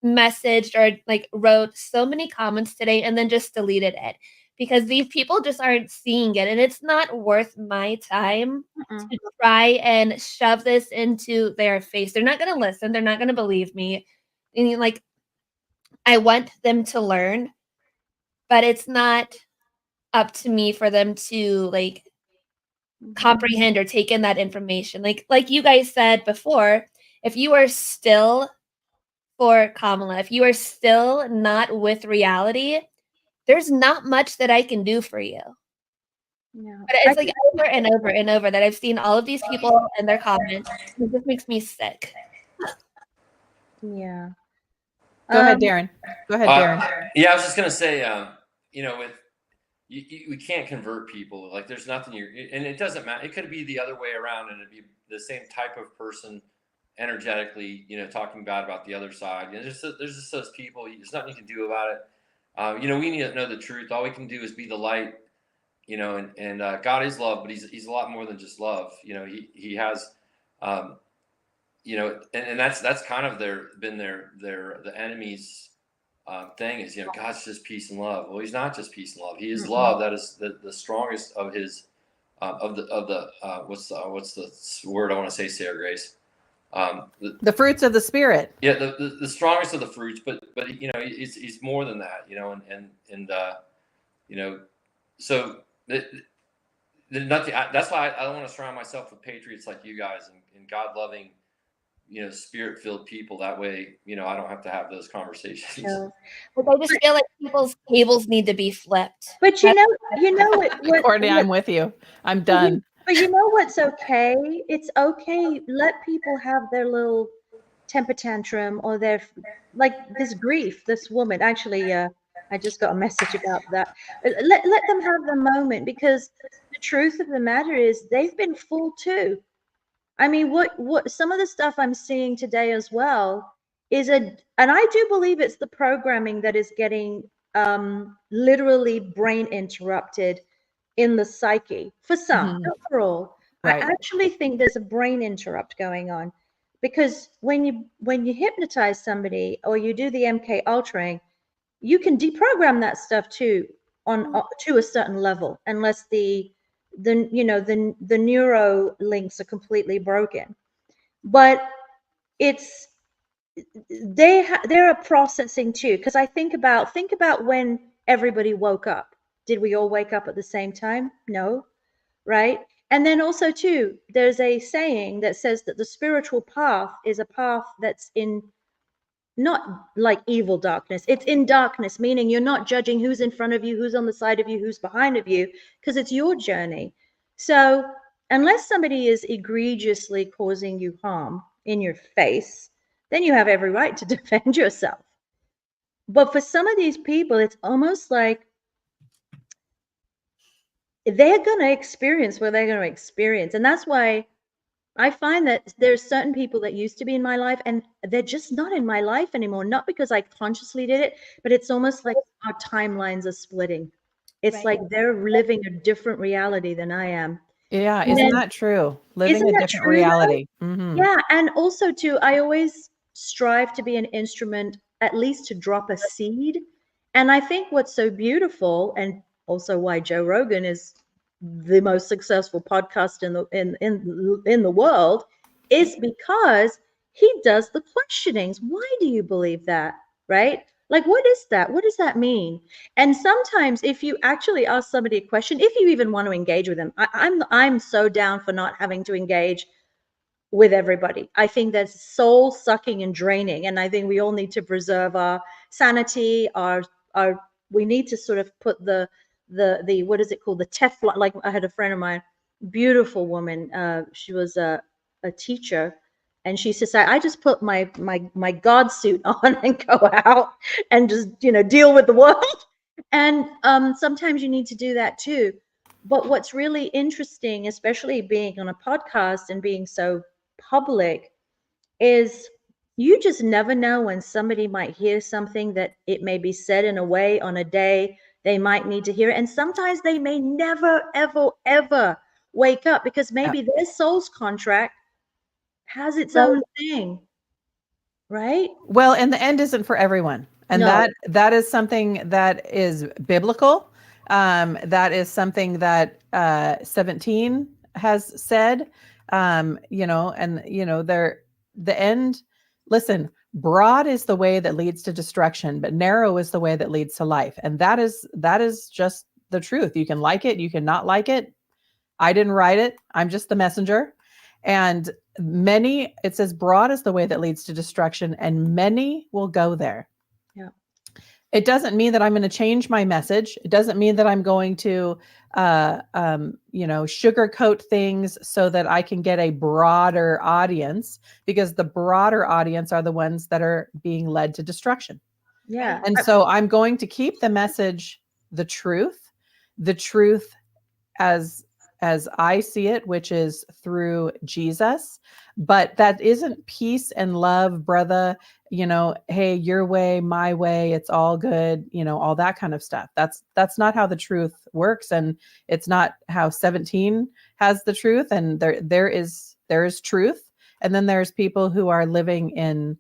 [SPEAKER 1] messaged or like wrote so many comments today and then just deleted it because these people just aren't seeing it, and it's not worth my time to try and shove this into their face. They're not going to listen. They're not going to believe me. And like, I want them to learn, but it's not up to me for them to like comprehend or take in that information. Like you guys said before, if you are still for Kamala, if you are still not with reality, there's not much that I can do for you.
[SPEAKER 4] Yeah.
[SPEAKER 1] But it's like over and over and over that I've seen all of these people and their comments. It just makes me sick.
[SPEAKER 4] Yeah.
[SPEAKER 3] Go ahead, Darren. Go ahead, Darren.
[SPEAKER 2] Yeah, I was just gonna say, with we can't convert people. Like, there's nothing and it doesn't matter. It could be the other way around, and it'd be the same type of person, energetically, talking bad about the other side. There's just those people. There's nothing you can do about it. We need to know the truth. All we can do is be the light. And God is love, but he's a lot more than just love. He has, and that's kind of the enemy's thing is, God's just peace and love. Well, he's not just peace and love. He is love. That is the strongest of his what's the word I want to say, Sarah Grace?
[SPEAKER 3] The fruits of the Spirit.
[SPEAKER 2] Yeah, the strongest of the fruits, but he's more than that. So. Nothing. That's why I want to surround myself with patriots like you guys and God-loving, Spirit-filled people. That way, I don't have to have those conversations.
[SPEAKER 4] Yeah.
[SPEAKER 1] But I just feel like people's tables need to be flipped.
[SPEAKER 4] But you know what
[SPEAKER 3] Courtney, I'm with you. I'm done.
[SPEAKER 4] But you know what's okay? It's okay. Let people have their little temper tantrum or their this grief. This woman actually. I just got a message about that. Let them have the moment, because the truth of the matter is they've been fooled too. I mean, what some of the stuff I'm seeing today as well is and I do believe it's the programming that is getting literally brain interrupted in the psyche for some, not for all. Right. I actually think there's a brain interrupt going on, because when you hypnotize somebody or you do the MK Ultraing, you can deprogram that stuff too to a certain level, unless the neuro links are completely broken. But they're a processing too, because I think about when everybody woke up. Did we all wake up at the same time? No, right? And then also too, there's a saying that says that the spiritual path is a path that's in not like evil darkness. It's in darkness, meaning you're not judging who's in front of you, who's on the side of you, who's behind of you, because it's your journey. So unless somebody is egregiously causing you harm in your face, then you have every right to defend yourself. But for some of these people, it's almost like they're going to experience what they're going to experience. And that's why I find that there's certain people that used to be in my life and they're just not in my life anymore. Not because I consciously did it, but it's almost like our timelines are splitting. It's like they're living a different reality than I am.
[SPEAKER 3] Yeah, isn't that true? Living a different reality. Mm-hmm.
[SPEAKER 4] Yeah, and also too, I always strive to be an instrument, at least to drop a seed. And I think what's so beautiful, and also why Joe Rogan is the most successful podcast in the world, is because he does the questionings. Why do you believe that? Right? Like, what is that? What does that mean? And sometimes if you actually ask somebody a question, if you even want to engage with them, I'm so down for not having to engage with everybody. I think that's soul sucking and draining. And I think we all need to preserve our sanity, we need to sort of put the what is it called? The Teflon, like I had a friend of mine beautiful woman. She was a teacher, and she says, I just put my God suit on and go out and just deal with the world. And sometimes you need to do that too. But what's really interesting, especially being on a podcast and being so public, is you just never know when somebody might hear something that it may be said in a way on a day they might need to hear it. And sometimes they may never, ever, ever wake up because maybe their soul's contract has its own thing, right?
[SPEAKER 3] Well, and the end isn't for everyone. And
[SPEAKER 4] No.
[SPEAKER 3] that is something that is biblical. That is something that 17 has said. The end. Listen, broad is the way that leads to destruction, but narrow is the way that leads to life. And that is just the truth. You can like it, you can not like it. I didn't write it. I'm just the messenger. And it says broad is the way that leads to destruction, and many will go there.
[SPEAKER 4] Yeah.
[SPEAKER 3] It doesn't mean that I'm going to change my message. It doesn't mean that I'm going to, sugarcoat things so that I can get a broader audience, because the broader audience are the ones that are being led to destruction.
[SPEAKER 4] Yeah.
[SPEAKER 3] And so I'm going to keep the message, the truth as I see it, which is through Jesus. But that isn't peace and love, brother. Hey, your way, my way, it's all good, all that kind of stuff. That's not how the truth works. And it's not how 17 has the truth. And there is truth. And then there's people who are living in,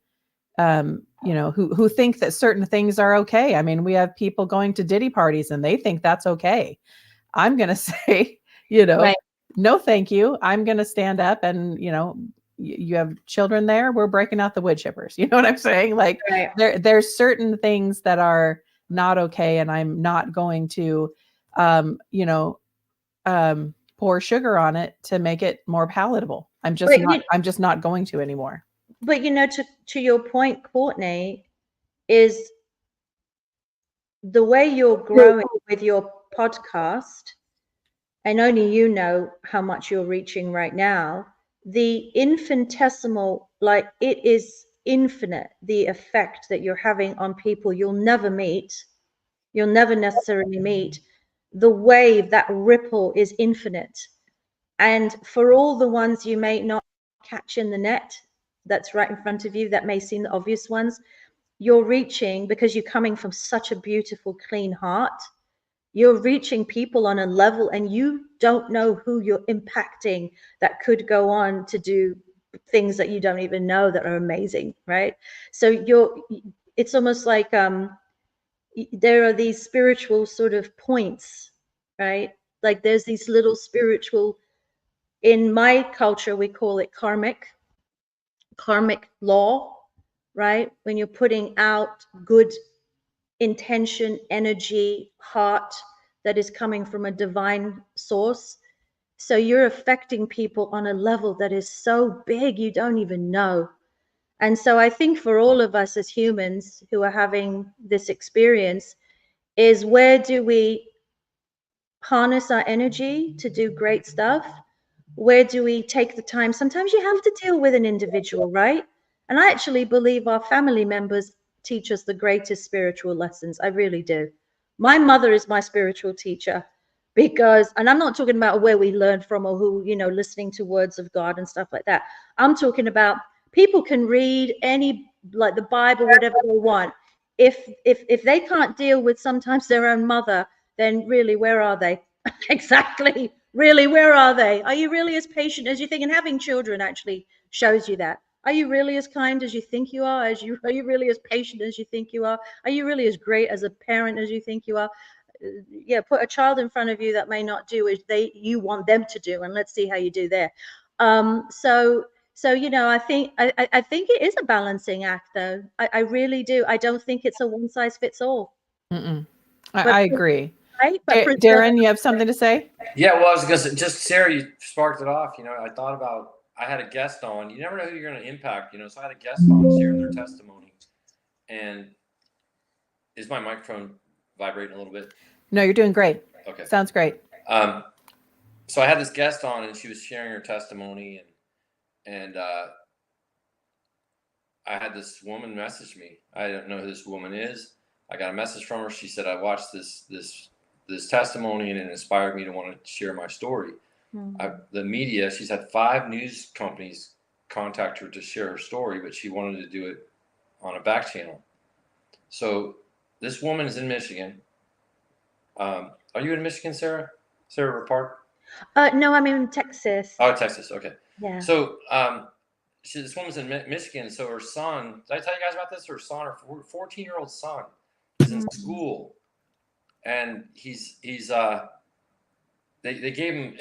[SPEAKER 3] who think that certain things are okay. I mean, we have people going to Diddy parties and they think that's okay. I'm going to say,
[SPEAKER 1] Right.
[SPEAKER 3] no, thank you. I'm going to stand up and, you have children there. We're breaking out the wood chippers. You know what I'm saying? Like
[SPEAKER 4] Right.
[SPEAKER 3] there's certain things that are not okay. And I'm not going to, pour sugar on it to make it more palatable. I'm just not going to anymore.
[SPEAKER 4] But to your point, Courtney, is the way you're growing with your podcast, and only you know how much you're reaching right now, the infinitesimal, like it is infinite, the effect that you're having on people you'll never necessarily meet. The wave, that ripple is infinite. And for all the ones you may not catch in the net that's right in front of you, that may seem the obvious ones, you're reaching, because you're coming from such a beautiful, clean heart, you're reaching people on a level, and you don't know who you're impacting that could go on to do things that you don't even know that are amazing, right? So it's almost like there are these spiritual sort of points, right? Like there's these little spiritual, in my culture we call it karmic law, right? When you're putting out good intention, energy, heart that is coming from a divine source. So you're affecting people on a level that is so big you don't even know. And so I think for all of us as humans who are having this experience, is where do we harness our energy to do great stuff? Where do we take the time? Sometimes you have to deal with an individual, right? And I actually believe our family members teach us the greatest spiritual lessons. I really do. My mother is my spiritual teacher, because, and I'm not talking about where we learned from or who, listening to words of God and stuff like that. I'm talking about people can read any, like the Bible, whatever they want. If they can't deal with sometimes their own mother, then really, where are they? Exactly. Really, where are they? Are you really as patient as you think? And having children actually shows you that. Are you really as kind as you think you are? Are you really as patient as you think you are? Are you really as great as a parent as you think you are? Yeah, put a child in front of you that may not do as you want them to do, and let's see how you do there. So I think it is a balancing act, though. I really do. I don't think it's a one size fits all.
[SPEAKER 3] I agree.
[SPEAKER 4] Right? But
[SPEAKER 3] Darren, you have something to say?
[SPEAKER 2] Yeah, well, I was going to say, just Sarah, you sparked it off. I thought about, I had a guest on. You never know who you're going to impact, so I had a guest on sharing their testimony. And is my microphone vibrating a little bit?
[SPEAKER 3] No, you're doing great.
[SPEAKER 2] Okay.
[SPEAKER 3] Sounds great.
[SPEAKER 2] so I had this guest on, and she was sharing her testimony, and I had this woman message me. I don't know who this woman is. I got a message from her. She said, I watched this testimony, and it inspired me to want to share my story. The media, she's had 5 news companies contact her to share her story, but she wanted to do it on a back channel. So this woman is in Michigan. Are you in Michigan, Sarah? Sarah Park?
[SPEAKER 4] No, I'm in Texas.
[SPEAKER 2] Oh, Texas. Okay.
[SPEAKER 4] Yeah.
[SPEAKER 2] So this woman's in Michigan. So her son, did I tell you guys about this? Her son, her 14-year-old son, is in school, and they gave him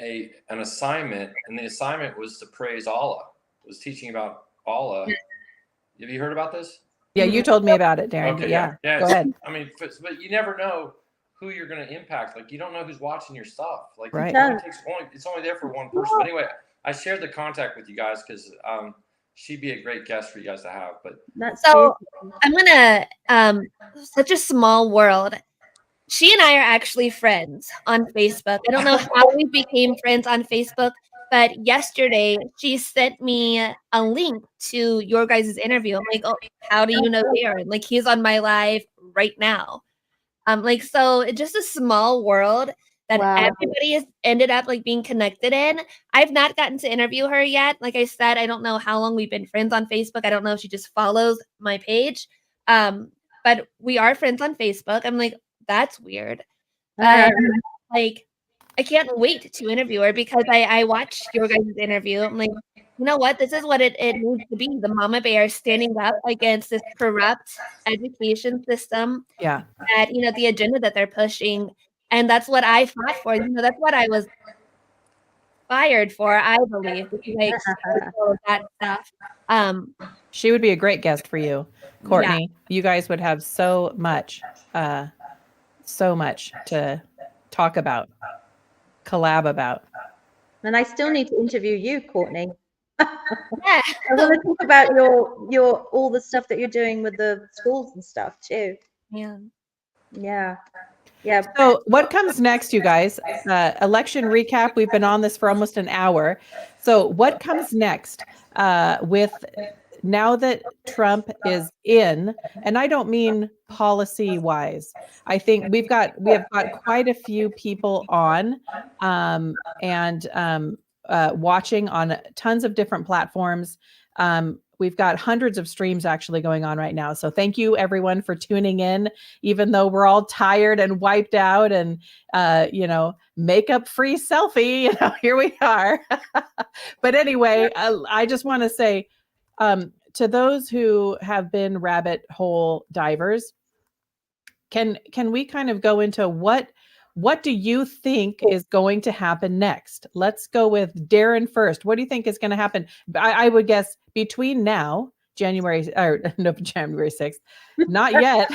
[SPEAKER 2] an assignment, and the assignment was to praise Allah. It was teaching about Allah. Have you heard about this?
[SPEAKER 3] Yeah, you told me about it, Darren.
[SPEAKER 2] Okay,
[SPEAKER 3] Yeah.
[SPEAKER 2] yeah.
[SPEAKER 3] Go ahead.
[SPEAKER 2] I mean, but you never know who you're going to impact. Like, you don't know who's watching your stuff. Like,
[SPEAKER 3] Right.
[SPEAKER 2] It's only there for one person. But anyway, I shared the contact with you guys because she'd be a great guest for you guys to have. But
[SPEAKER 1] so I'm gonna such a small world. She and I are actually friends on Facebook. I don't know how we became friends on Facebook, but yesterday she sent me a link to your guys' interview. I'm like, oh, how do you know Darren? Like, he's on my live right now. Like, so it's just a small world that everybody has ended up like being connected in. I've not gotten to interview her yet. Like I said, I don't know how long we've been friends on Facebook. I don't know if she just follows my page. But we are friends on Facebook. I'm like, that's weird. Like, I can't wait to interview her because I watched your guys' interview. I'm like, you know what? This is what it needs to be. The mama bear standing up against this corrupt education system.
[SPEAKER 3] Yeah.
[SPEAKER 1] That, the agenda that they're pushing. And that's what I fought for. That's what I was fired for, I believe, because that stuff.
[SPEAKER 3] She would be a great guest for you, Courtney. Yeah. You guys would have so much to talk about, collab about.
[SPEAKER 4] And I still need to interview you, Courtney.
[SPEAKER 1] Yeah.
[SPEAKER 4] I want to talk about your all the stuff that you're doing with the schools and stuff too. Yeah.
[SPEAKER 3] So what comes next, you guys? Election recap. We've been on this for almost an hour. So what comes next with now that Trump is in, and I don't mean policy wise. I think we have got quite a few people on and watching on tons of different platforms. We've got hundreds of streams actually going on right now. So thank you everyone for tuning in, even though we're all tired and wiped out and, makeup free selfie, here we are. But anyway, I just want to say to those who have been rabbit hole divers, can we kind of go into what do you think is going to happen next? Let's go with Darren first. What do you think is going to happen? I would guess between now, January 6th, not yet,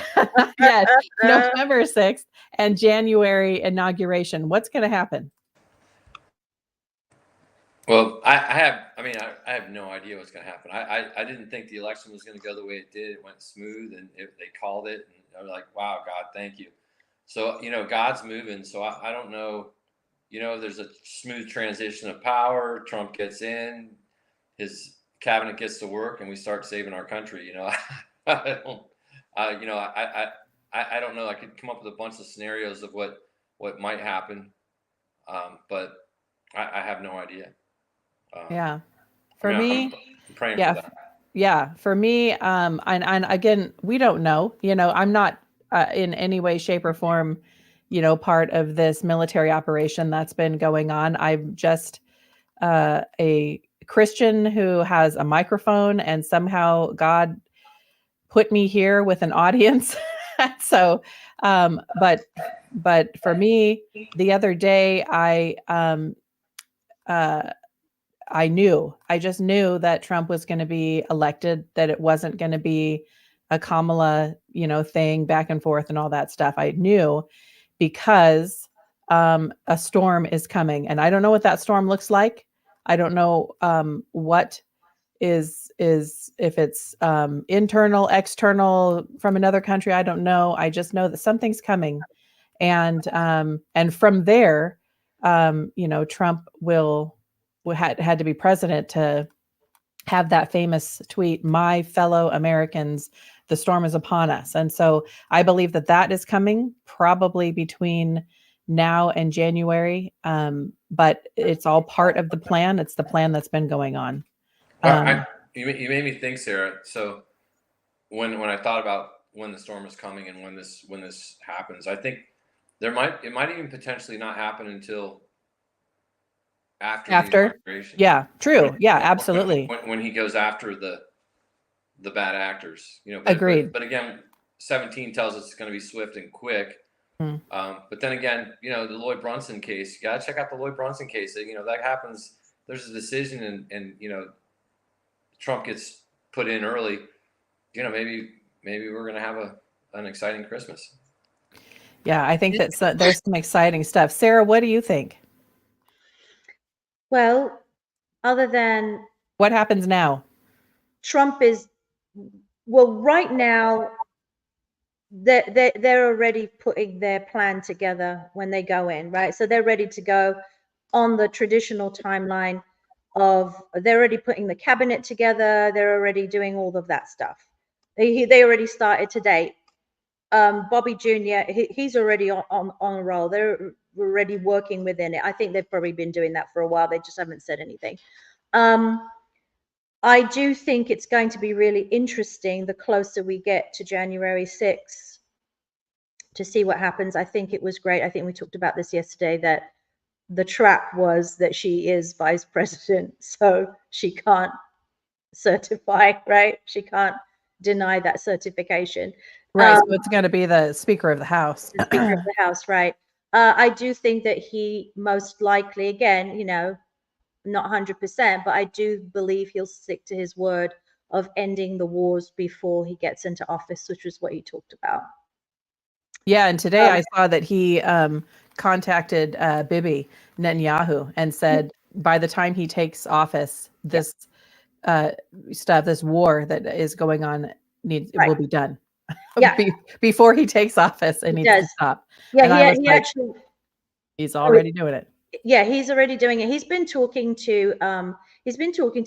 [SPEAKER 3] November 6th and January inauguration. What's going to happen?
[SPEAKER 2] Well, I have no idea what's going to happen. I didn't think the election was going to go the way it did. It went smooth, and they called it, and I was like, wow, God, thank you. So, God's moving. So I don't know, there's a smooth transition of power. Trump gets in, his cabinet gets to work, and we start saving our country. I don't know. I could come up with a bunch of scenarios of what might happen. But I have no idea.
[SPEAKER 3] For me,
[SPEAKER 2] I'm praying for that.
[SPEAKER 3] Yeah. For me, and again, we don't know, I'm not in any way, shape or form, part of this military operation that's been going on. I'm just a Christian who has a microphone, and somehow God put me here with an audience. So, but for me, the other day, I just knew that Trump was going to be elected, that it wasn't going to be a Kamala, thing back and forth and all that stuff. I knew because a storm is coming, and I don't know what that storm looks like. I don't know what is if it's internal, external, from another country. I don't know. I just know that something's coming, and from there, Trump had to be president to have that famous tweet, "My fellow Americans, the storm is upon us." And so I believe that is coming probably between now and January. But it's all part of the plan. It's the plan that's been going on.
[SPEAKER 2] You made me think, Sarah. So when I thought about when the storm is coming and when this happens, I think it might even potentially not happen until after the inauguration.
[SPEAKER 3] Yeah, true. Yeah, absolutely.
[SPEAKER 2] When he goes after the bad actors,
[SPEAKER 3] Agreed.
[SPEAKER 2] But again, 17 tells us it's going to be swift and quick. But then again, the Lloyd Brunson case, you got to check out the Lloyd Brunson case. That happens. There's a decision and Trump gets put in early. Maybe we're going to have an exciting Christmas.
[SPEAKER 3] Yeah, I think there's some exciting stuff. Sarah, what do you think?
[SPEAKER 4] Well, other than
[SPEAKER 3] what happens now?
[SPEAKER 4] Trump right now, they're already putting their plan together when they go in, right? So they're ready to go on the traditional timeline they're already putting the cabinet together. They're already doing all of that stuff. They already started today. Bobby Jr., he's already on a roll. They're already working within it. I think they've probably been doing that for a while. They just haven't said anything. I do think it's going to be really interesting the closer we get to January 6th to see what happens. I think it was great. I think we talked about this yesterday, that the trap was that she is vice president, so she can't certify, right? She can't deny that certification.
[SPEAKER 3] Right. So it's going to be the Speaker of the House.
[SPEAKER 4] The Speaker of the House, right. I do think that he most likely, again, not 100%, but I do believe he'll stick to his word of ending the wars before he gets into office, which was what he talked about.
[SPEAKER 3] Yeah, and today I saw that he contacted Bibi Netanyahu and said by the time he takes office, this this war that is going on will be done.
[SPEAKER 4] Yeah.
[SPEAKER 3] Before he takes office, it needs to stop.
[SPEAKER 4] Yeah,
[SPEAKER 3] and he's already doing it.
[SPEAKER 4] Yeah, he's already doing it. He's been talking to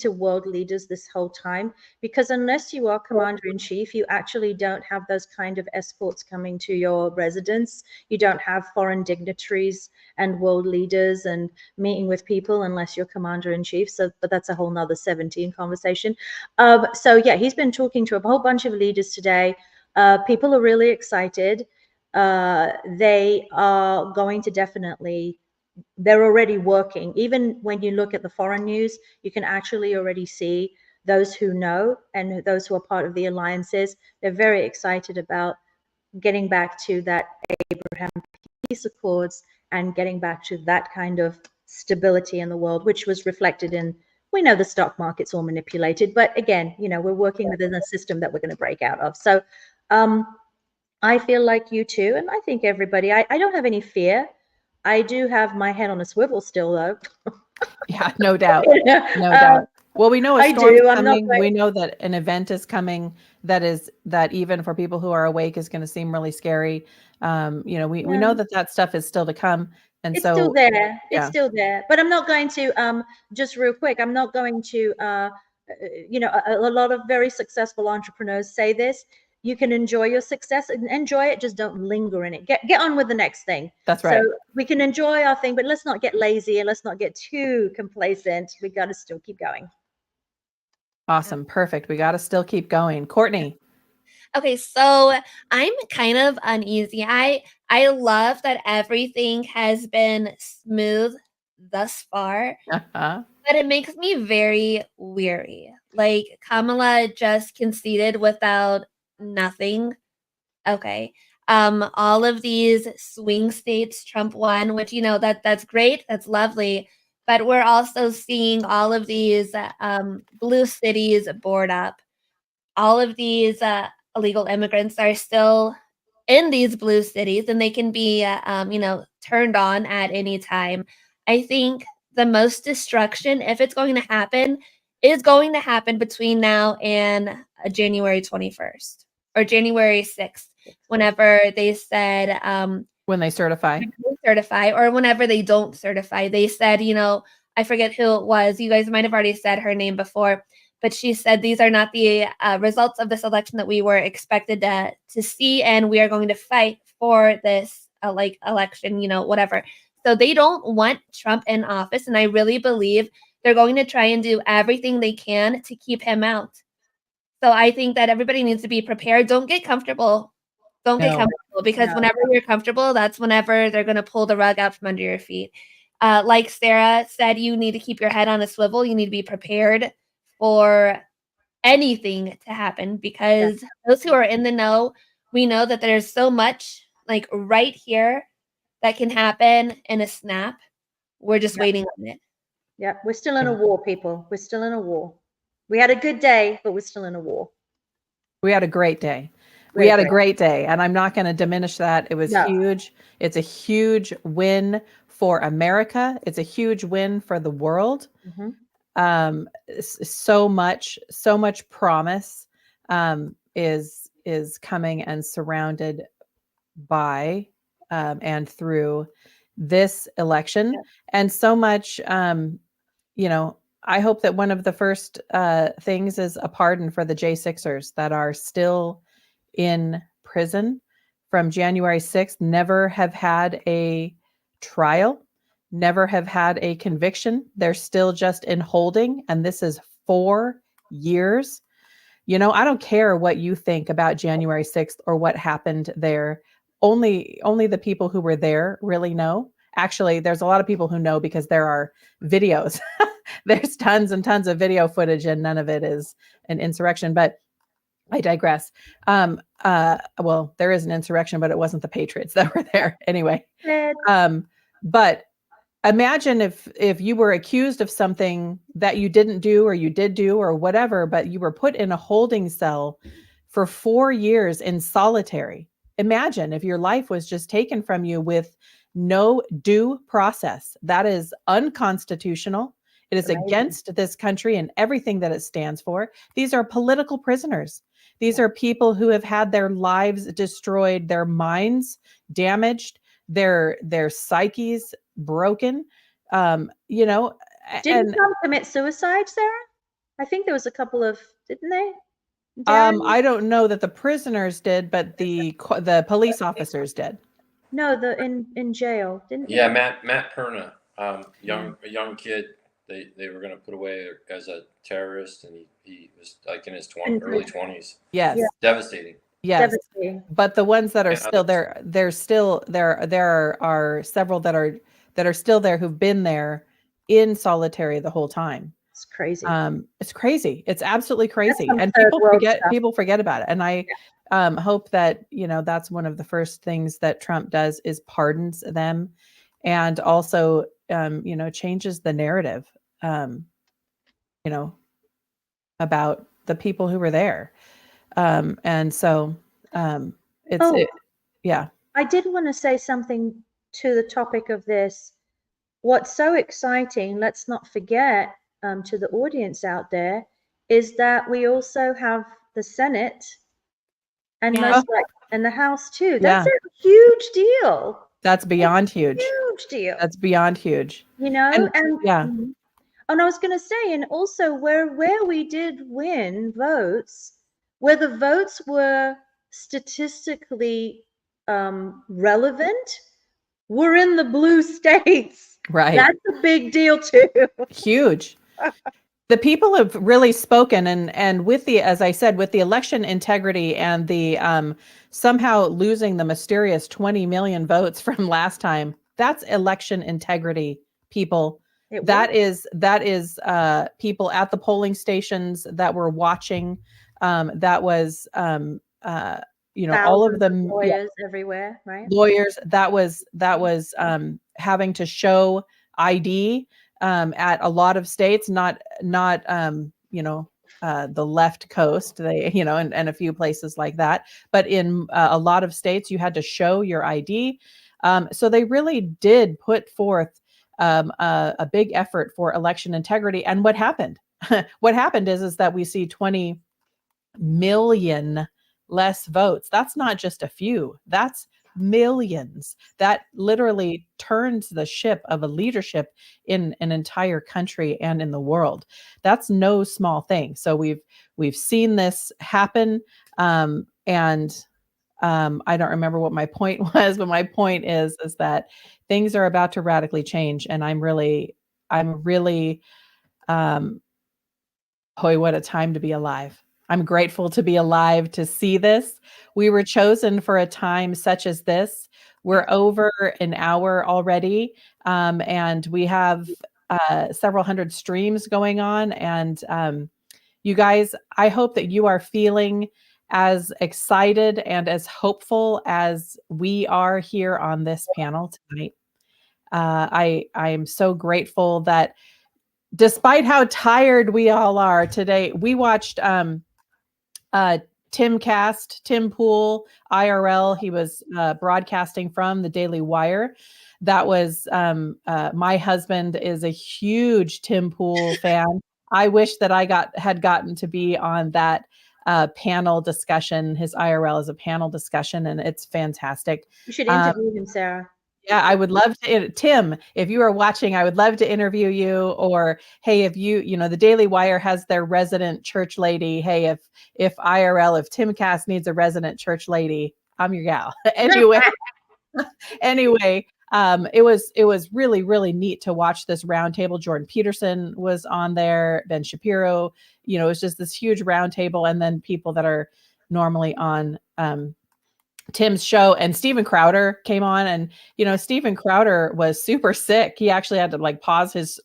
[SPEAKER 4] world leaders this whole time, because unless you are commander-in-chief, you actually don't have those kind of escorts coming to your residence. You don't have foreign dignitaries and world leaders and meeting with people unless you're commander-in-chief. But that's a whole nother 17 conversation. So yeah, he's been talking to a whole bunch of leaders today. People are really excited. They are going to they're already working. Even when you look at the foreign news, you can actually already see those who know and those who are part of the alliances. They're very excited about getting back to that Abraham peace accords and getting back to that kind of stability in the world, which was reflected in, we know the stock market's all manipulated, but again, we're working within a system that we're going to break out of. So I feel like you too, and I think everybody, I don't have any fear. I do have my head on a swivel still, though.
[SPEAKER 3] Yeah, no doubt. No doubt. Well, we know a storm is coming. We know that an event is coming that even for people who are awake is going to seem really scary. We know that stuff is still to come. And
[SPEAKER 4] it's still there. It's still there. But I'm not going to, just real quick, I'm not going to, a lot of very successful entrepreneurs say this. You can enjoy your success and enjoy it, just don't linger in it. Get on with the next thing.
[SPEAKER 3] That's right.
[SPEAKER 4] So we can enjoy our thing, but let's not get lazy and let's not get too complacent. We got to still keep going.
[SPEAKER 3] Awesome. Perfect. We got to still keep going. Courtney.
[SPEAKER 1] Okay, so I'm kind of uneasy. I love that everything has been smooth thus far, but it makes me very weary. Like Kamala just conceded without nothing. Okay. All of these swing states Trump won, which that's great, that's lovely, but we're also seeing all of these blue cities board up. All of these illegal immigrants are still in these blue cities, and they can be turned on at any time. I think the most destruction, if it's going to happen, is going to happen between now and January 21st or January 6th, whenever they said
[SPEAKER 3] When they certify.
[SPEAKER 1] certify, or whenever they don't certify. They said, I forget who it was. You guys might have already said her name before, but she said these are not the results of this election that we were expected to see, and we are going to fight for this election, whatever. So they don't want Trump in office, and I really believe they're going to try and do everything they can to keep him out. So I think that everybody needs to be prepared. Don't get comfortable. Don't get comfortable, because whenever you're comfortable, that's whenever they're going to pull the rug out from under your feet. Like Sarah said, you need to keep your head on a swivel. You need to be prepared for anything to happen, because those who are in the know, we know that there's so much like right here that can happen in a snap. We're just waiting on it.
[SPEAKER 4] Yeah, we're still in a war, people. We're still in a war. We had a good day, but we're still in a war.
[SPEAKER 3] We had a great day. We had a great day, and I'm not going to diminish that. It was huge. It's a huge win for America. It's a huge win for the world. So much promise is coming and surrounded by and through this election, and so much. I hope that one of the first things is a pardon for the J6ers that are still in prison from January 6th, never have had a trial, never have had a conviction. They're still just in holding. And this is 4 years. I don't care what you think about January 6th or what happened there. Only the people who were there really know. Actually, there's a lot of people who know because there are videos. There's tons and tons of video footage, and none of it is an insurrection. But I digress. Well, there is an insurrection, but it wasn't the Patriots that were there anyway. But imagine if you were accused of something that you didn't do, or you did do, or whatever, but you were put in a holding cell for 4 years in solitary. Imagine if your life was just taken from you with no due process. That is unconstitutional. It is against this country and everything that it stands for. These are political prisoners. These are people who have had their lives destroyed, their minds damaged, their psyches broken.
[SPEAKER 4] Didn't some commit suicide, Sarah? I think there was a couple of, didn't they?
[SPEAKER 3] I don't know that the prisoners did, but the police officers did.
[SPEAKER 4] No, in jail, didn't they?
[SPEAKER 2] Yeah, Matt Perna, a young kid. They were going to put away as a terrorist, and he was like in his early 20s.
[SPEAKER 3] Yes.
[SPEAKER 4] Yeah.
[SPEAKER 2] Devastating.
[SPEAKER 3] Yes.
[SPEAKER 4] Devastating.
[SPEAKER 3] But the ones that are still there, there are several that are still there who've been there in solitary the whole time.
[SPEAKER 4] It's crazy.
[SPEAKER 3] It's crazy. It's absolutely crazy. And people forget about it. And I hope that, that's one of the first things that Trump does is pardons them, and also, changes the narrative, about the people who were there. And so yeah.
[SPEAKER 4] I did want to say something to the topic of this. What's so exciting, let's not forget, to the audience out there, is that we also have the Senate and and the House too. That's a huge deal.
[SPEAKER 3] That's beyond huge.
[SPEAKER 4] Huge deal.
[SPEAKER 3] That's beyond huge.
[SPEAKER 4] And I was going to say, and also where we did win votes, where the votes were statistically relevant, we're in the blue states.
[SPEAKER 3] Right.
[SPEAKER 4] That's a big deal too.
[SPEAKER 3] Huge. The people have really spoken, and with as I said, with the election integrity and the somehow losing the mysterious 20 million votes from last time, that's election integrity, people. That is people at the polling stations that were watching. That was all of them,
[SPEAKER 4] lawyers everywhere, right?
[SPEAKER 3] Lawyers. That was having to show ID at a lot of states, not the left coast, and a few places like that, but in a lot of states you had to show your ID. So they really did put forth a big effort for election integrity. And what happened? What happened is that we see 20 million less votes. That's not just a few. That's millions. That literally turns the ship of a leadership in an entire country and in the world. That's no small thing. So we've seen this happen. And I don't remember what my point was, but my point is that things are about to radically change. And I'm really, boy, what a time to be alive. I'm grateful to be alive to see this. We were chosen for a time such as this. We're over an hour already, and we have several hundred streams going on. And you guys, I hope that you are feeling as excited and as hopeful as we are here on this panel tonight. I am so grateful that despite how tired we all are today, we watched Tim Pool IRL. He was broadcasting from the Daily Wire. That was my husband is a huge Tim Pool fan. I wish that I had gotten to be on that panel discussion. His IRL is a panel discussion, and it's fantastic.
[SPEAKER 4] You should interview him, Sarah.
[SPEAKER 3] Yeah, I would love to. Tim, if you are watching, I would love to interview you. Or, hey, if the Daily Wire has their resident church lady. Hey, if IRL, if Timcast needs a resident church lady, I'm your gal. Anyway, it was really, really neat to watch this roundtable. Jordan Peterson was on there, Ben Shapiro. It was just this huge roundtable, and then people that are normally on Tim's show, and Steven Crowder came on, and Steven Crowder was super sick. He actually had to pause his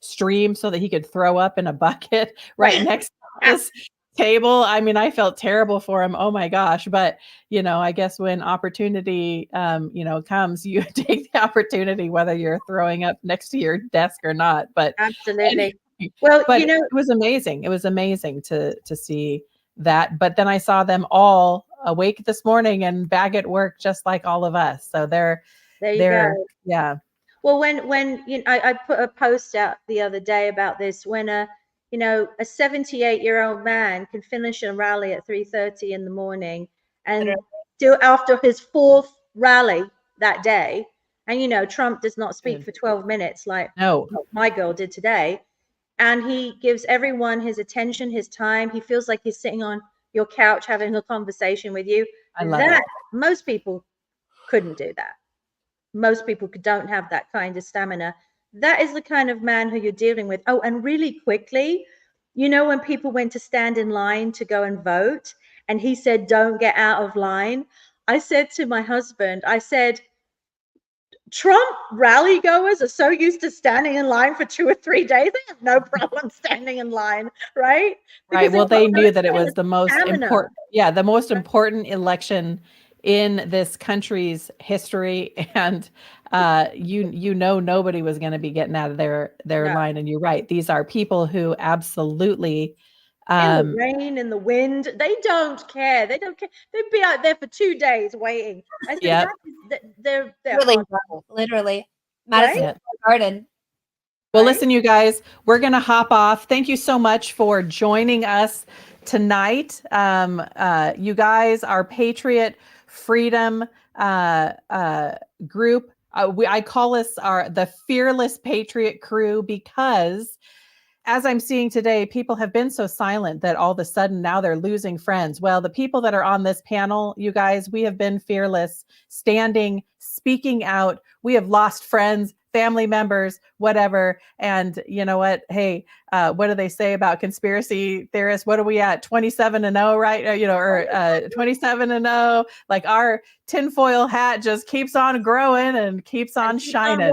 [SPEAKER 3] stream so that he could throw up in a bucket right next to this table. I mean, I felt terrible for him. Oh my gosh. But I guess when opportunity comes, you take the opportunity whether you're throwing up next to your desk or not. But
[SPEAKER 4] absolutely. Well,
[SPEAKER 3] it was amazing. It was amazing to see that. But then I saw them all awake this morning and back at work just like all of us. So there you go. Yeah.
[SPEAKER 4] Well, when I put a post out the other day about this, when a 78-year-old man can finish a rally at 3:30 in the morning and still after his fourth rally that day, and Trump does not speak for 12 minutes like my girl did today, and he gives everyone his attention, his time. He feels like he's sitting on your couch having a conversation with you.
[SPEAKER 3] I love that.
[SPEAKER 4] Most people couldn't do that. Most people don't have that kind of stamina. That is the kind of man who you're dealing with. Oh, and really quickly, when people went to stand in line to go and vote, and he said, "Don't get out of line." I said to my husband, I said, Trump rally goers are so used to standing in line for 2 or 3 days, they have no problem standing in line, right?
[SPEAKER 3] Because right. Well, they knew that it was the most important. Yeah, the most important election in this country's history, and nobody was going to be getting out of their line. And you're right; these are people who absolutely.
[SPEAKER 4] In the rain, in the wind, they don't care. They don't care. They'd be out there for 2 days waiting. I said, they're
[SPEAKER 1] really literally Madison Square Garden.
[SPEAKER 3] Well, listen, you guys, we're going to hop off. Thank you so much for joining us tonight. You guys, our Patriot Freedom group, I call us the Fearless Patriot Crew, because as I'm seeing today, people have been so silent that all of a sudden now they're losing friends. Well, the people that are on this panel, you guys, we have been fearless, standing, speaking out. We have lost friends, family members, whatever. And you know what? Hey, what do they say about conspiracy theorists? What are we at? 27-0, right? Or 27-0. Like our tinfoil hat just keeps on growing and keeps on shining,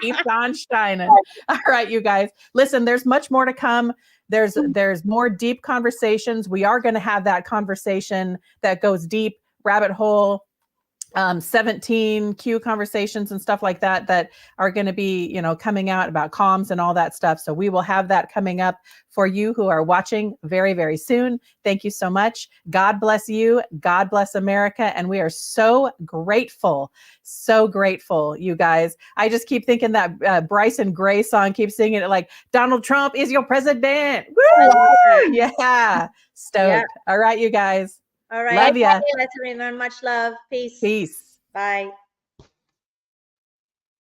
[SPEAKER 3] keeps on shining. All right, you guys, listen, there's much more to come. There's more deep conversations. We are going to have that conversation that goes deep, rabbit hole, 17Q conversations and stuff like that are going to be, coming out about comms and all that stuff. So we will have that coming up for you who are watching very, very soon. Thank you so much. God bless you. God bless America. And we are so grateful, you guys. I just keep thinking that Bryson Gray song, keep singing it like, Donald Trump is your president. Woo! Yeah. Stoked. Yeah. All right, you guys.
[SPEAKER 4] All right.
[SPEAKER 3] Love ya.
[SPEAKER 4] Let's remember. Much love. Peace.
[SPEAKER 3] Peace.
[SPEAKER 4] Bye.